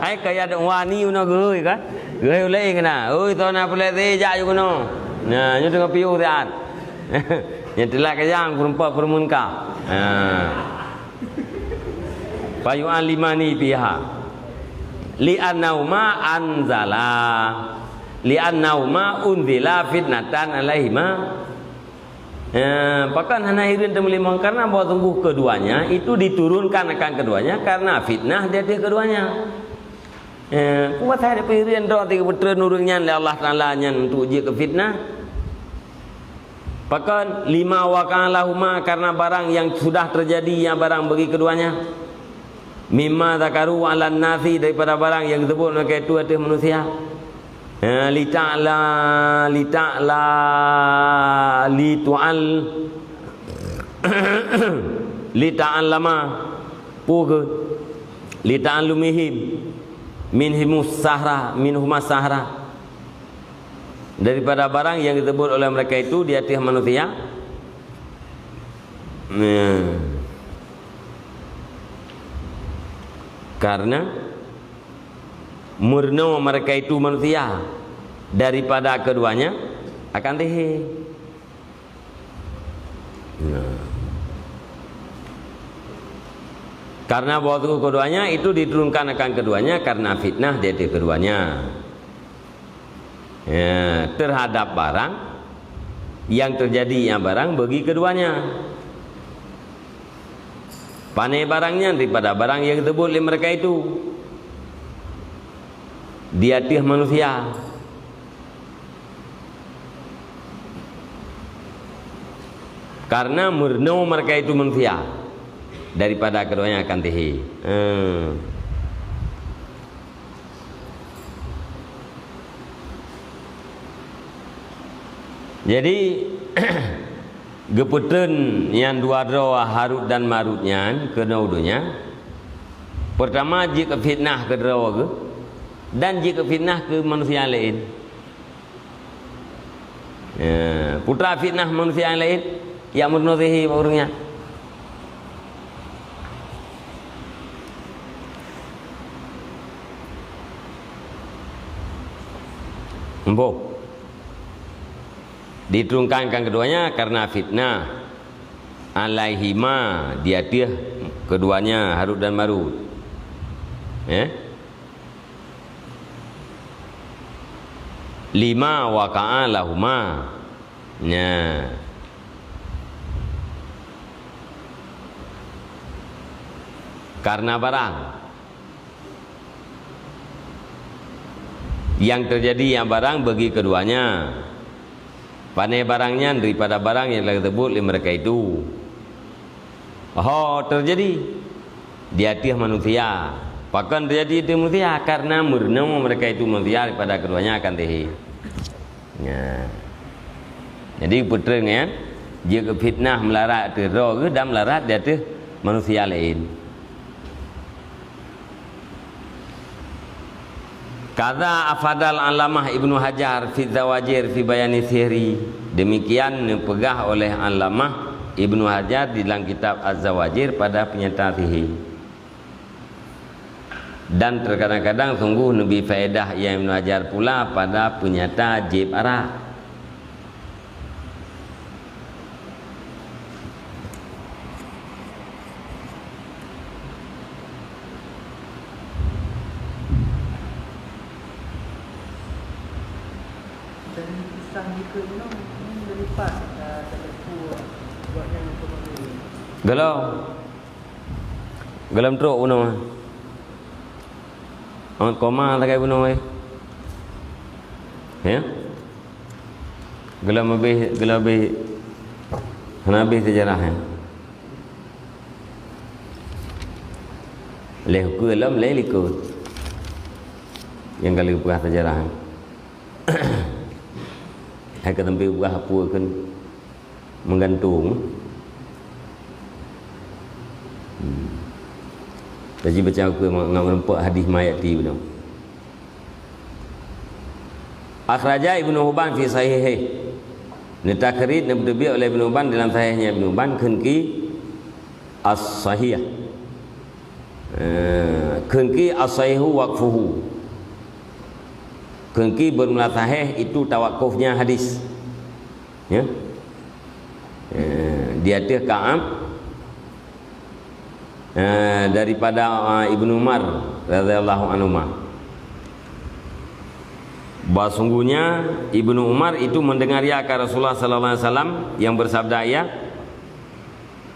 ai kaya ada wani una geuy kan. Geuy ulai kana. Oi to na pule te jak juga no. Nah, ini tengah piu tiat. Yang telak kayang perempuan permunka. Payuan limani pihak. Li'annauma anzala. Li'annauma unzila fitnatan alaihima. Bahkan hana hirin temulimang karena bahwa sungguh keduanya itu diturunkan akan keduanya karena fitnah dia keduanya. Kuat saya pirin doa tiga putra nurungnya oleh Allah Taala nya untuk uji ke fitnah. Bahkan lima waqa'alahuma karena barang yang sudah terjadi yang barang bagi keduanya. Mimma zakaru 'alan nasi daripada barang yang disebut mereka itu atas manusia. Lita'la litu'al lita'allama puge lita'allumihim minhumus sahra daripada barang yang disebut oleh mereka itu di atas manusia. Karena murna mereka itu manusia daripada keduanya akan teh. Karena waktu keduanya itu diturunkan akan keduanya karena fitnah dari keduanya. Terhadap barang yang terjadi yang barang bagi keduanya. Panai barangnya daripada barang yang disebut oleh mereka itu di atas manusia. Karena murna mereka itu manusia daripada keduanya akan tehi. Jadi geputun yang dua doa Harut dan Marutnya kena udunya. Pertama jika fitnah ke doa ke dan jika fitnah ke manusia lain. Putra fitnah manusia yang lain yang menurutihi orangnya. Empuk. Diturunkan keduanya karena fitnah alaihima dia keduanya Harut dan Marut. Lima waqa'a lahuma. Karena barang yang terjadi yang barang bagi keduanya. Panai barangnya daripada barang yang telah disebut oleh mereka itu. Terjadi di atas manusia. Bahkan terjadi di manusia karena murna mereka itu manusia daripada keduanya akan tehi. Jadi putranya jika fitnah melarat teror dan melarat di atas manusia lain. Kata afadal alamah Ibnu Hajar fi Zawajir fi bayani sihri. Demikian dipegah oleh alamah Ibnu Hajar di dalam kitab Az-Zawajir pada penyertaan sihir. Dan terkadang-kadang sungguh lebih faedah yang Ibnu Hajar pula pada penyata jib arah. Galam truk puno. Amat koma tak kaya puno Galam habis habis sejarah leh galam leh likut. yang kali pegah sejarah. Hai ke tempat pegah apa kan menggantung. Jadi baca aku nampak hadis mayat di benar. Akhraja Ibnu Hibban fi sahihi. Nitakrid nabi oleh Ibnu Hibban dalam sahihnya Ibnu Hibban kunki as-sahih. Kunki as-sahihu waqfuhu. Kunki bermula sahih itu tawakufnya hadis. Ya. Dia ada Ka'ab daripada Ibnu Umar radhiyallahu anhu. Bahawa sungguhnya Ibnu Umar itu mendengar ya Rasulullah sallallahu alaihi wasallam yang bersabda ya,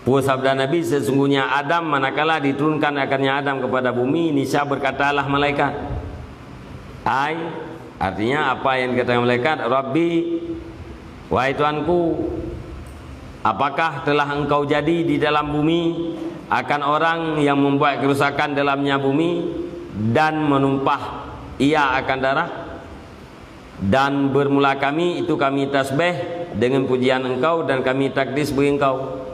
sabda Nabi, sesungguhnya Adam manakala diturunkan akannya Adam kepada bumi, niscaya berkatalah malaikat. Artinya apa yang dikatakan malaikat? Rabbi, wahai Tuanku, apakah telah engkau jadi di dalam bumi akan orang yang membuat kerusakan dalamnya bumi dan menumpah ia akan darah? Dan bermula kami itu kami tasbih dengan pujian engkau dan kami takdis bagi engkau.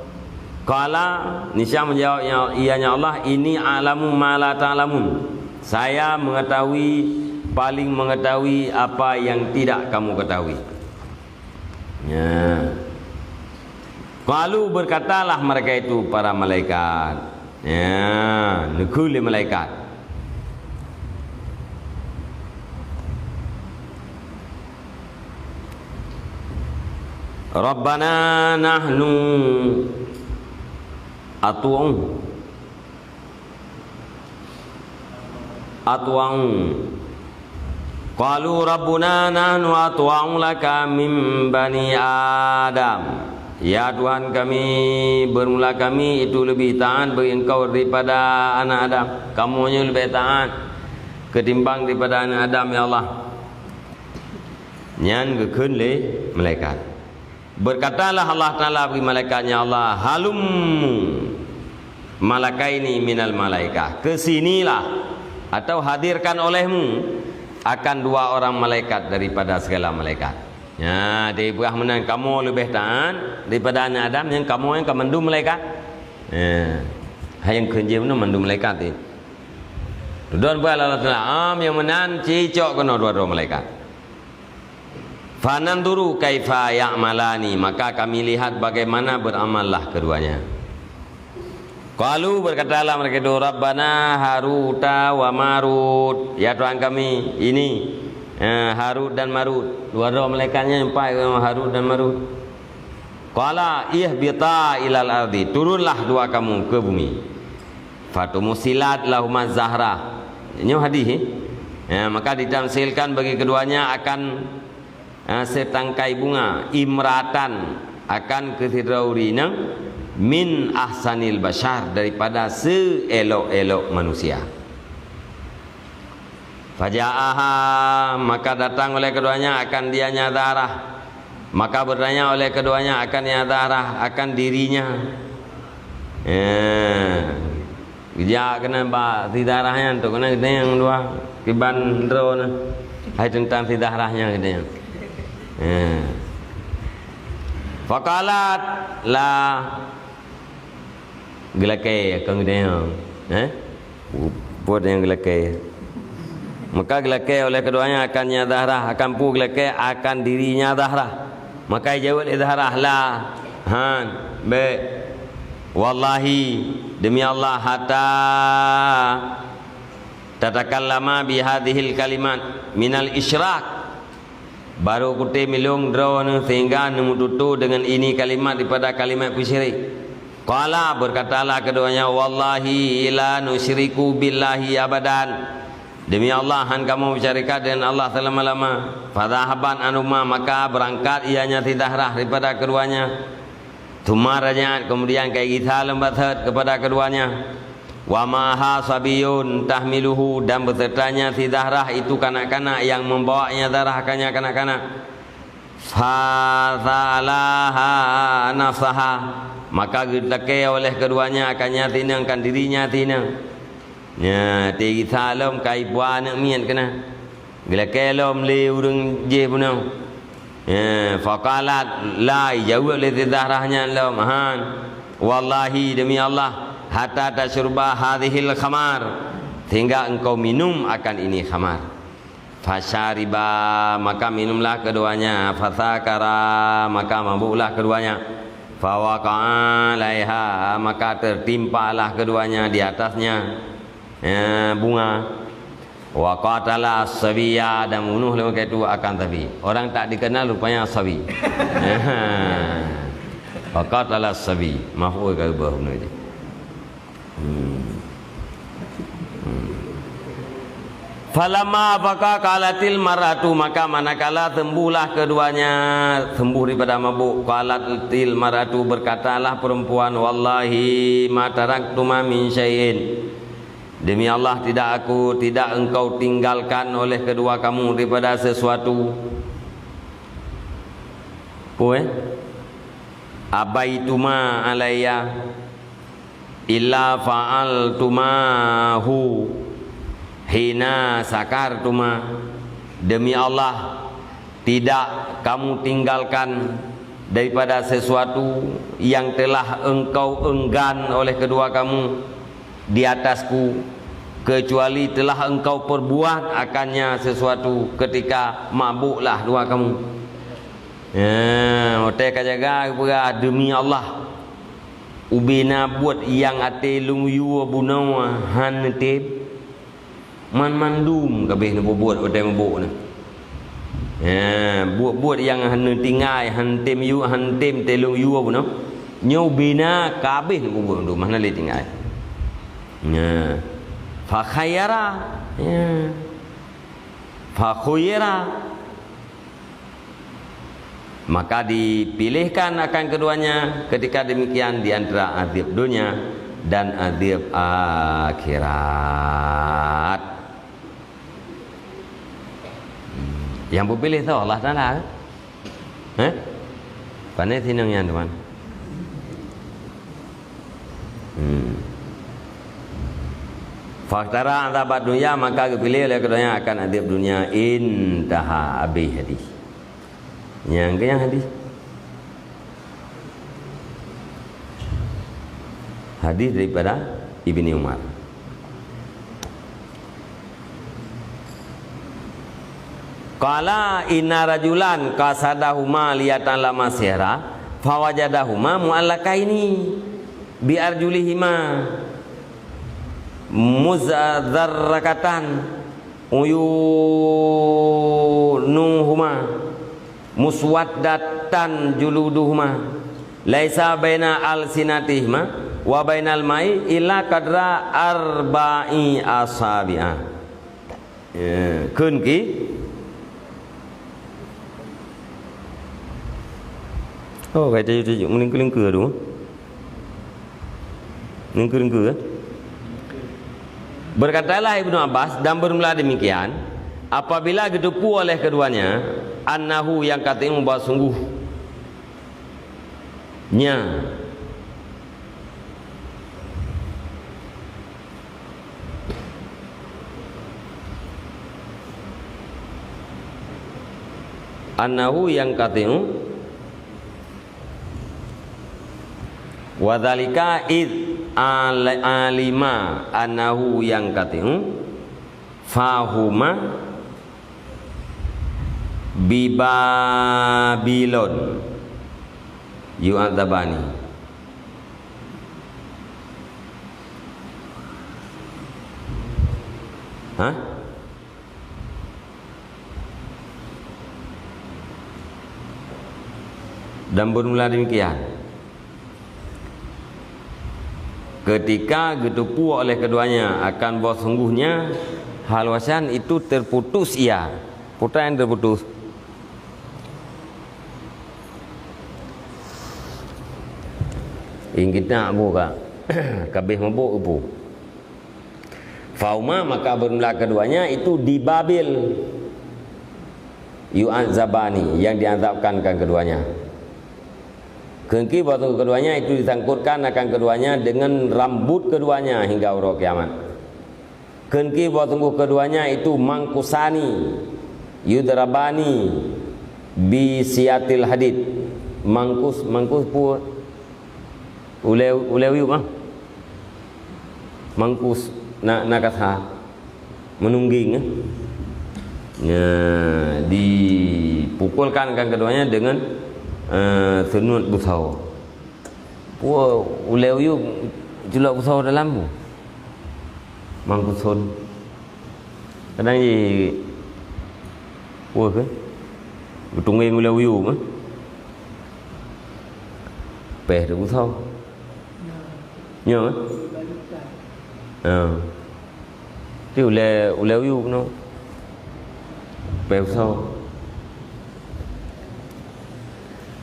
Qala, niscaya menjawab ianya Allah, ini alamu ma la ta'lamun. Saya paling mengetahui apa yang tidak kamu ketahui. Ya. Qalu, berkatalah mereka itu para malaikat. Ya, nukuli malaikat. Rabbana nahnu atwa'u qalu rabbuna nahnu atwa'u laka min bani Adam. Ya Tuhan kami, bermula kami itu lebih taat bagi engkau daripada anak Adam. Kamunya lebih taat ketimbang daripada anak Adam ya Allah. Nyan gekun le malaikat. Berkatalah Allah Ta'ala bagi malaikatnya Allah, halum malakaini minal malaikah, kesinilah atau hadirkan olehmu akan dua orang malaikat daripada segala malaikat. Ya, dia berah menang kamu lebih taat daripada anak Adam, yang kamu yang kemandu malaikat. Ya, yang kerja mana mandu malaikat ni. Tuduhan buat Allah Ta'ala yang menang cicok kena dua-dua malaikat. Fananduru kaifa ya'malani, maka kami lihat bagaimana beramallah keduanya. Qalu, berkatalah mereka itu, Rabbana Haruta wa Marut. Ya Tuhan kami, ini Harut dan Marut. Dua-dua malaikatnya empat, Harut dan Marut. Qala ihbita ilal ardi, turunlah dua kamu ke bumi. Fatumusilat lahumaz zahra. Ini hadis ya, maka ditamsilkan bagi keduanya akan setangkai bunga imratan akan ketidaurina min ahsanil bashar, daripada seelok-elok manusia. Faja'aha, maka datang oleh keduanya akan dianya darah, maka bertanya oleh keduanya akan dia darah akan dirinya. Dia kena ba si darahnya tu kena kita yang dua kiban drone hai tentang si darahnya kita. Faqalat la gelake akan dia. Buat yang gelake. Maka gelake oleh keduanya akannya darah, akan pu gelake akan dirinya darah. Maka jawab darah la be wallahi demi Allah hatta tatakallama bi hadhil kalimat minal isyrak, baru kuti milung drone sehingga nemututu dengan ini kalimat daripada kalimat syirik. Qala, berkatalah keduanya, wallahi la nusyriku billahi abadan, demi Allah han kamu bersyarikat dengan Allah selama-lama. Fadhahaban anuma, maka berangkat ianya tidahrah daripada keduanya. Tumaranya, kemudian kayak kita lembatat kepada keduanya. Wa maha sabiyun tahmiluhu, dan besertanya tidahrah itu kanak-kanak yang membawanya darah akannya kanak-kanak. Fazalaha nafsaha, maka ditake oleh keduanya akannya tinangkan dirinya tinang. Ya, ti salam kai buan mian kena. Bila kelom le urang je punau. Faqalat la jawab le tidarahnya lam han. Wallahi demi Allah hatta tasyurba hadhil khamar, hingga engkau minum akan ini khamar. Fasyariba, maka minumlah keduanya. Fasakara, maka mabuklah keduanya. Fawaqa'a alaiha, maka tertimpalah keduanya di atasnya bunga. Wa qatala sabiya, dan bunuh lelaki itu akan tabi. Orang tak dikenal rupanya sabi. Wa qatala sabi, maf'ul ka bah benda itu. Falamma baka qalatil maratu, maka manakala sembuhlah keduanya, sembuh daripada mabuk. Qalatil maratu, berkatalah perempuan, wallahi ma taraktu ma min syai'in, demi Allah tidak engkau tinggalkan oleh kedua kamu daripada sesuatu. Abaituma alayya illa fa'altumahu hina sakartuma, demi Allah tidak kamu tinggalkan daripada sesuatu yang telah engkau enggan oleh kedua kamu di atasku, kecuali telah engkau perbuat akannya sesuatu ketika mabuklah dua kamu. Hotel kajaga berat demi Allah ubina buat yang ate lungyu bunau han tep man mandum kabeh nak buat hotel mabuk ni. Buat yang han tingai han tem yu han tem telung yu bunau nyau bina kabeh nak buat tu mana le tingai. Fa khayara, fa khuyira, maka dipilihkan akan keduanya ketika demikian di antara azab dunia dan azab akhirat. Yang berpilih tu Allah Taala. Pandai tinang yang tuan. Faktara azab dunia, maka dipilih oleh keduanya akan azab dunia. Intaha abi hadis. Yang hadis. Hadis daripada Ibni Umar. Qala inna rajulan qasadahuma liyatan lama sihra fawajadahuma mu'allaqaini bi arjulihima muzadarrakatan uyunuhuma muswaddatan juluduhuma laisa baina alsinatihima wa bainal mai illa qadra arba'i asabi'a. Keun ki oh kata you melingkar-lingkar tu. Lingkar-lingkar. Berkatalah Ibnu Abbas, dan bermula demikian apabila gedepu oleh keduanya annahu, yang katanya membawa sungguhnya annahu, yang katanya wadzalika id alima annahu, yang katanya fahuma bibabilon yu'adzabani. Dan bermula demikian ketika gedepu oleh keduanya akan bahawa sungguhnya halwasan itu terputus ia. Putra yang terputus. Ingin kita buka kabeh mabuk upu. Fauma, maka bermula keduanya itu di Babil yu'adzabani, yang diazabkan kan keduanya. Kengki waktu keduanya itu disangkutkan akan keduanya dengan rambut keduanya hingga hari kiamat. Kenki buat tunggu keduanya itu mangkusani yudrabani bi siatil hadid. Mangkus pu ulew mah. Mangkus nak kata menungging. Ya, dipukulkan kan keduanya dengan senut busau. Pu ulew julak busau dalam bu. Mangkusun. Kadang ye pu ke? Tungeng ulew mah. Peh tu busau. Nhớ cái ulew nó bèo sâu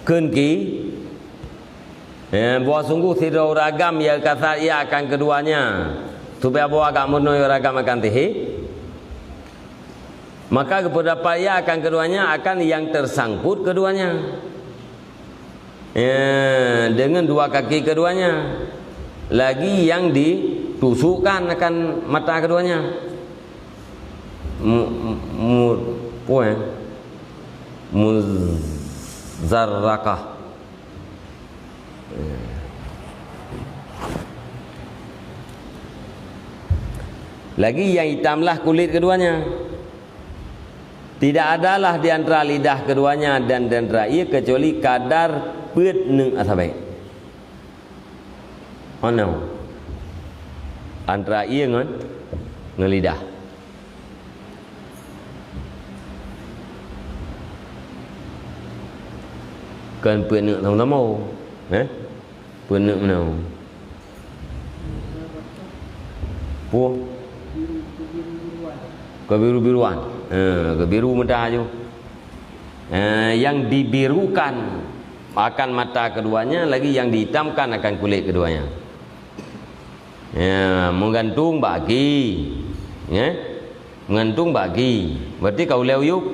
cơn ký buat sungguh tidak ragam ya kata ia akan keduanya supaya buat agak menuju ragam akan tihi maka kepada ia akan keduanya akan yang tersangkut keduanya dengan dua kaki keduanya lagi yang ditusukkan akan mata keduanya muzarrakah lagi yang hitamlah kulit keduanya tidak adalah di antara lidah keduanya dan dendra ia kecuali kadar pet neng asabai mana antara ia ngan lidah kan pet neng tong tamo pet neng mana pu kebiru-biruan kebiru mudah aja yang dibirukan akan mata keduanya lagi yang dihitamkan akan kulit keduanya menggantung bagi menggantung bagi berarti kau lewuk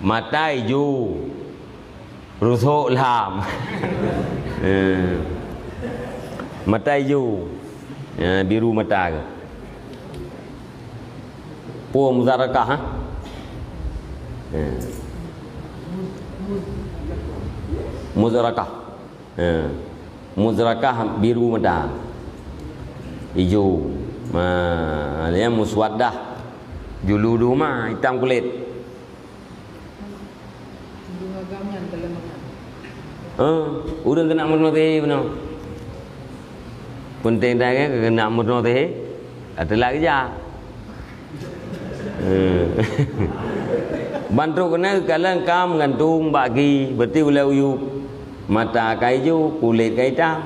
mata hijau rusuk lam mata hijau biru mata ke puan muzarakah muzarakah muzarakah biru mata hijau dia muswaddah juludu mah hitam kulit udah kena murno teh benar penting dah kan kena murno teh ada lagi ya bantu kena kalau kam gantung bagi berarti uyu mata kayu kulit kaita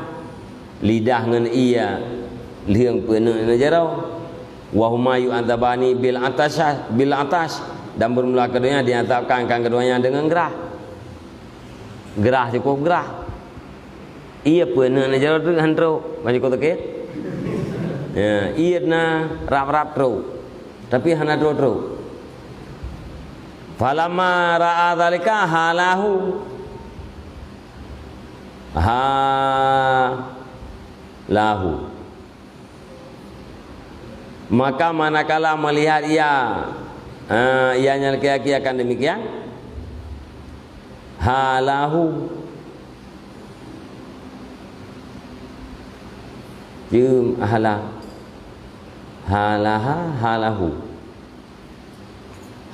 lidah ngan iya liang penuh najarau wa huma yu'adzabani bil atas dan bermula keduanya diantapkan kan keduanya dengan gerah cukup gerah iya penuh najarau tu hantro banyak kau takut iya na rap tro tapi hana tro falamma ra'a dzalika lahu maka manakala melihat ianya laki-laki akan demikian halahu jum halahu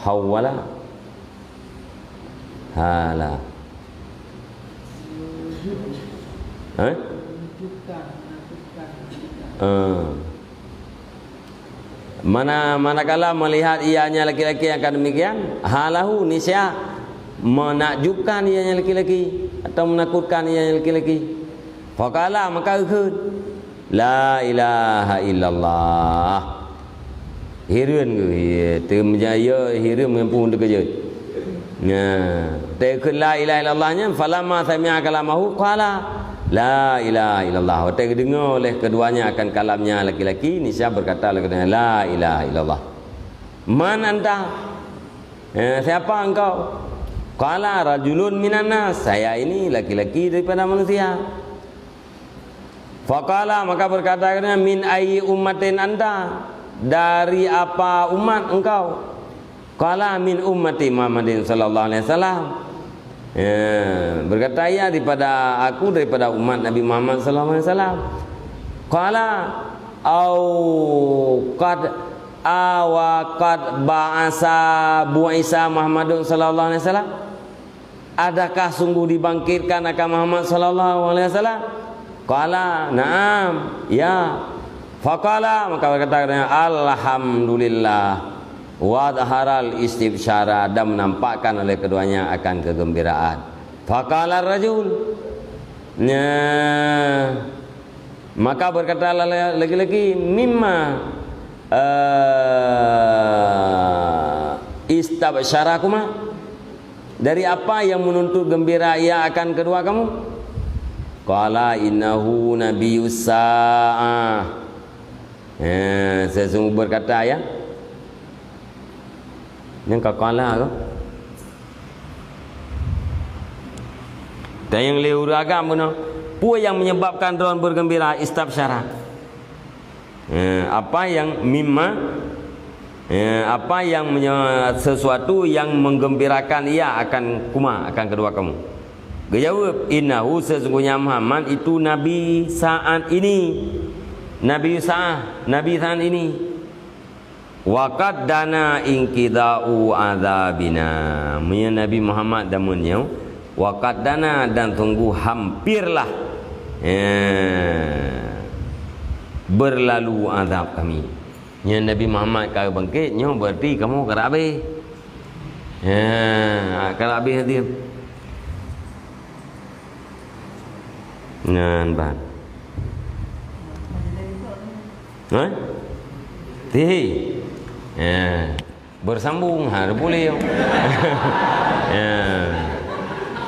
hawala hala manakala melihat ianya laki-laki yang akan demikian halahu nisya menakjubkan ianya laki-laki atau menakutkan ianya laki-laki faqala maka ukun la ilaha illallah hirun tu menjaya hirun mempun dekat tekun la ilaha illallahnya falamma sami'a kalamahu qala la ilaha illallah. Waktu dengar oleh keduanya akan kalamnya laki-laki, nisya berkata la ilaha illallah. Man anta? Siapa engkau? Qala rajulun minan nas. Saya ini laki-laki daripada manusia. Faqala, maka berkata min ayyi ummatin anta, dari apa umat engkau? Qala min ummati Muhammadin sallallahu alaihi wasallam. Berkata ya, daripada aku, daripada umat Nabi Muhammad sallallahu alaihi wasallam. Qala au qad ba'asa bu'isa Muhammadun sallallahu alaihi wasallam. Adakah sungguh dibangkitkan akan Muhammad sallallahu alaihi wasallam? Qala na'am, ya. Faqala, maka berkata alhamdulillah wa dhaharal istibsyara, dan menampakkan oleh keduanya akan kegembiraan. Faqala rajul, maka berkata lagi-lagi mimma istabsyarakuma, dari apa yang menuntut gembira ia akan kedua kamu? Qala innahu nabiyyus sa'ah. Sesungguh berkata ya, yang qala ke? Dan yang liur agam benar. Apa yang menyebabkan orang bergembira? Istabsyara. Apa yang mimma, apa yang sesuatu yang menggembirakan ia akan kedua kamu. Dia jawab, innahu, sesungguhnya Muhammad itu nabi saat ini. Nabi saat ini. Waqad dana inqida'u adzabina. Nabi Muhammad damunnya waqad dana, dan tunggu hampirlah berlalu azab kami. Nabi Muhammad kalau bangkitnya berarti kamu kerabe. Kerabe dia. Nampak. Tihi. Bersambung boleh.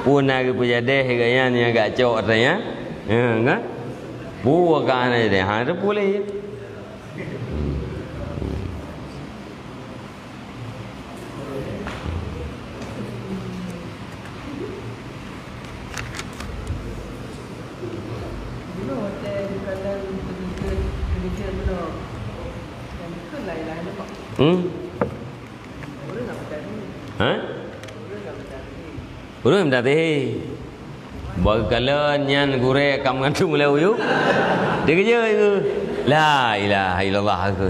Pun lagi punya deh gaya ni agak cok tanya. Kan? Bukan aja deh. Boleh. Urus minta teh. Bagalan nyan gure kam ngantung leu yu. Dia kerja itu. La ilaha illallah aku.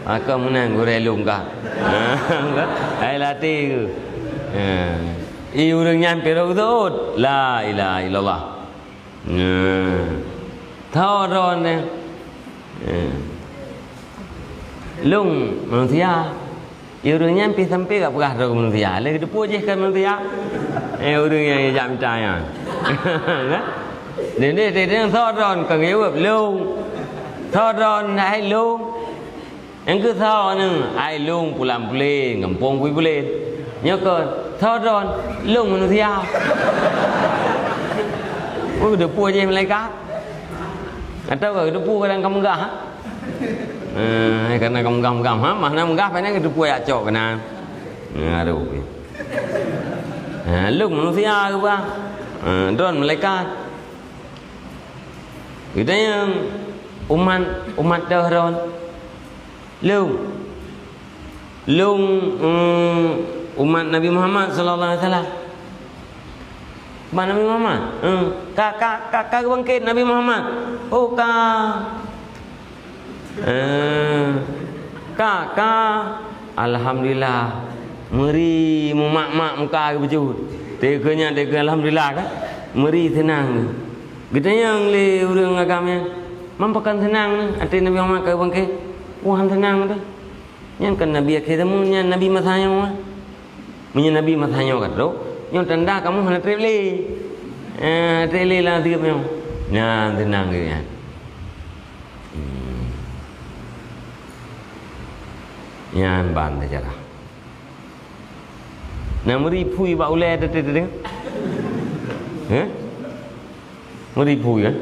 Aku menang gure lung ka. Ai latih ke. I urang nyan pero tu. La ilaha illallah. Tahu ron ni. Lung manusia. Urang nyan pi sampai kat perah ron manusia. Lagi depu je kan manusia. Urang yang jam cahaya. Đến đây thì đang thọ ròn cần yếu hợp luôn, thọ ròn ai luôn, anh cứ thọ nữa ai luôn phụ làm plê ngầm pong quý plê nhớ coi thọ ròn luôn mình theo, ôi được pua gì lại cá, atau kalau được pua kadang kamu gah, karena kamu gam ha, mana kamu gah, mana được pua ya cok kena, aduh, luôn mình theo các bạn. Don malaikat. Kita yang umat dahron. Lung umat Nabi Muhammad sallallahu alaihi wasallam. Mana Nabi Muhammad? Kakak bangkit Nabi Muhammad. Oh kakak. Alhamdulillah. Meri mak muka berjud. Teganya alhamdulillah kan. Meri tenang. Kita yang le urang agama mampakan tenang ni. Ati Nabi Muhammad kau bangkit. Wah tenang tu. Yang kan Nabi akhir temu nya Nabi masanya mah. Punya Nabi masanya kat tu. Yang tanda kamu hendak trele. Trele lah dia punya. Nah tenang dia. Yang ban saja. Namuri pui ba ule ada tadi. Muri pui kan?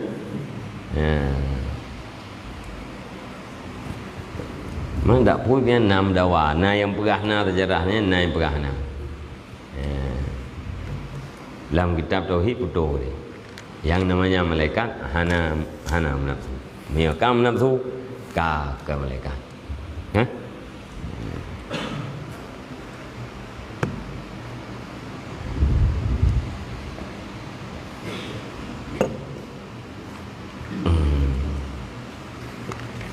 Mang dak pui dia nam dawa. Na yang perahna sejarahnya na yang perahna. Dalam kitab tauhid betul ni. Yang namanya malaikat hana nafsu. Miakam nafsu ka ke malaikat. Ha?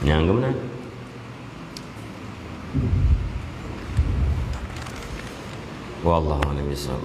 Yang ke mana? Wallahu a'lam bishawab.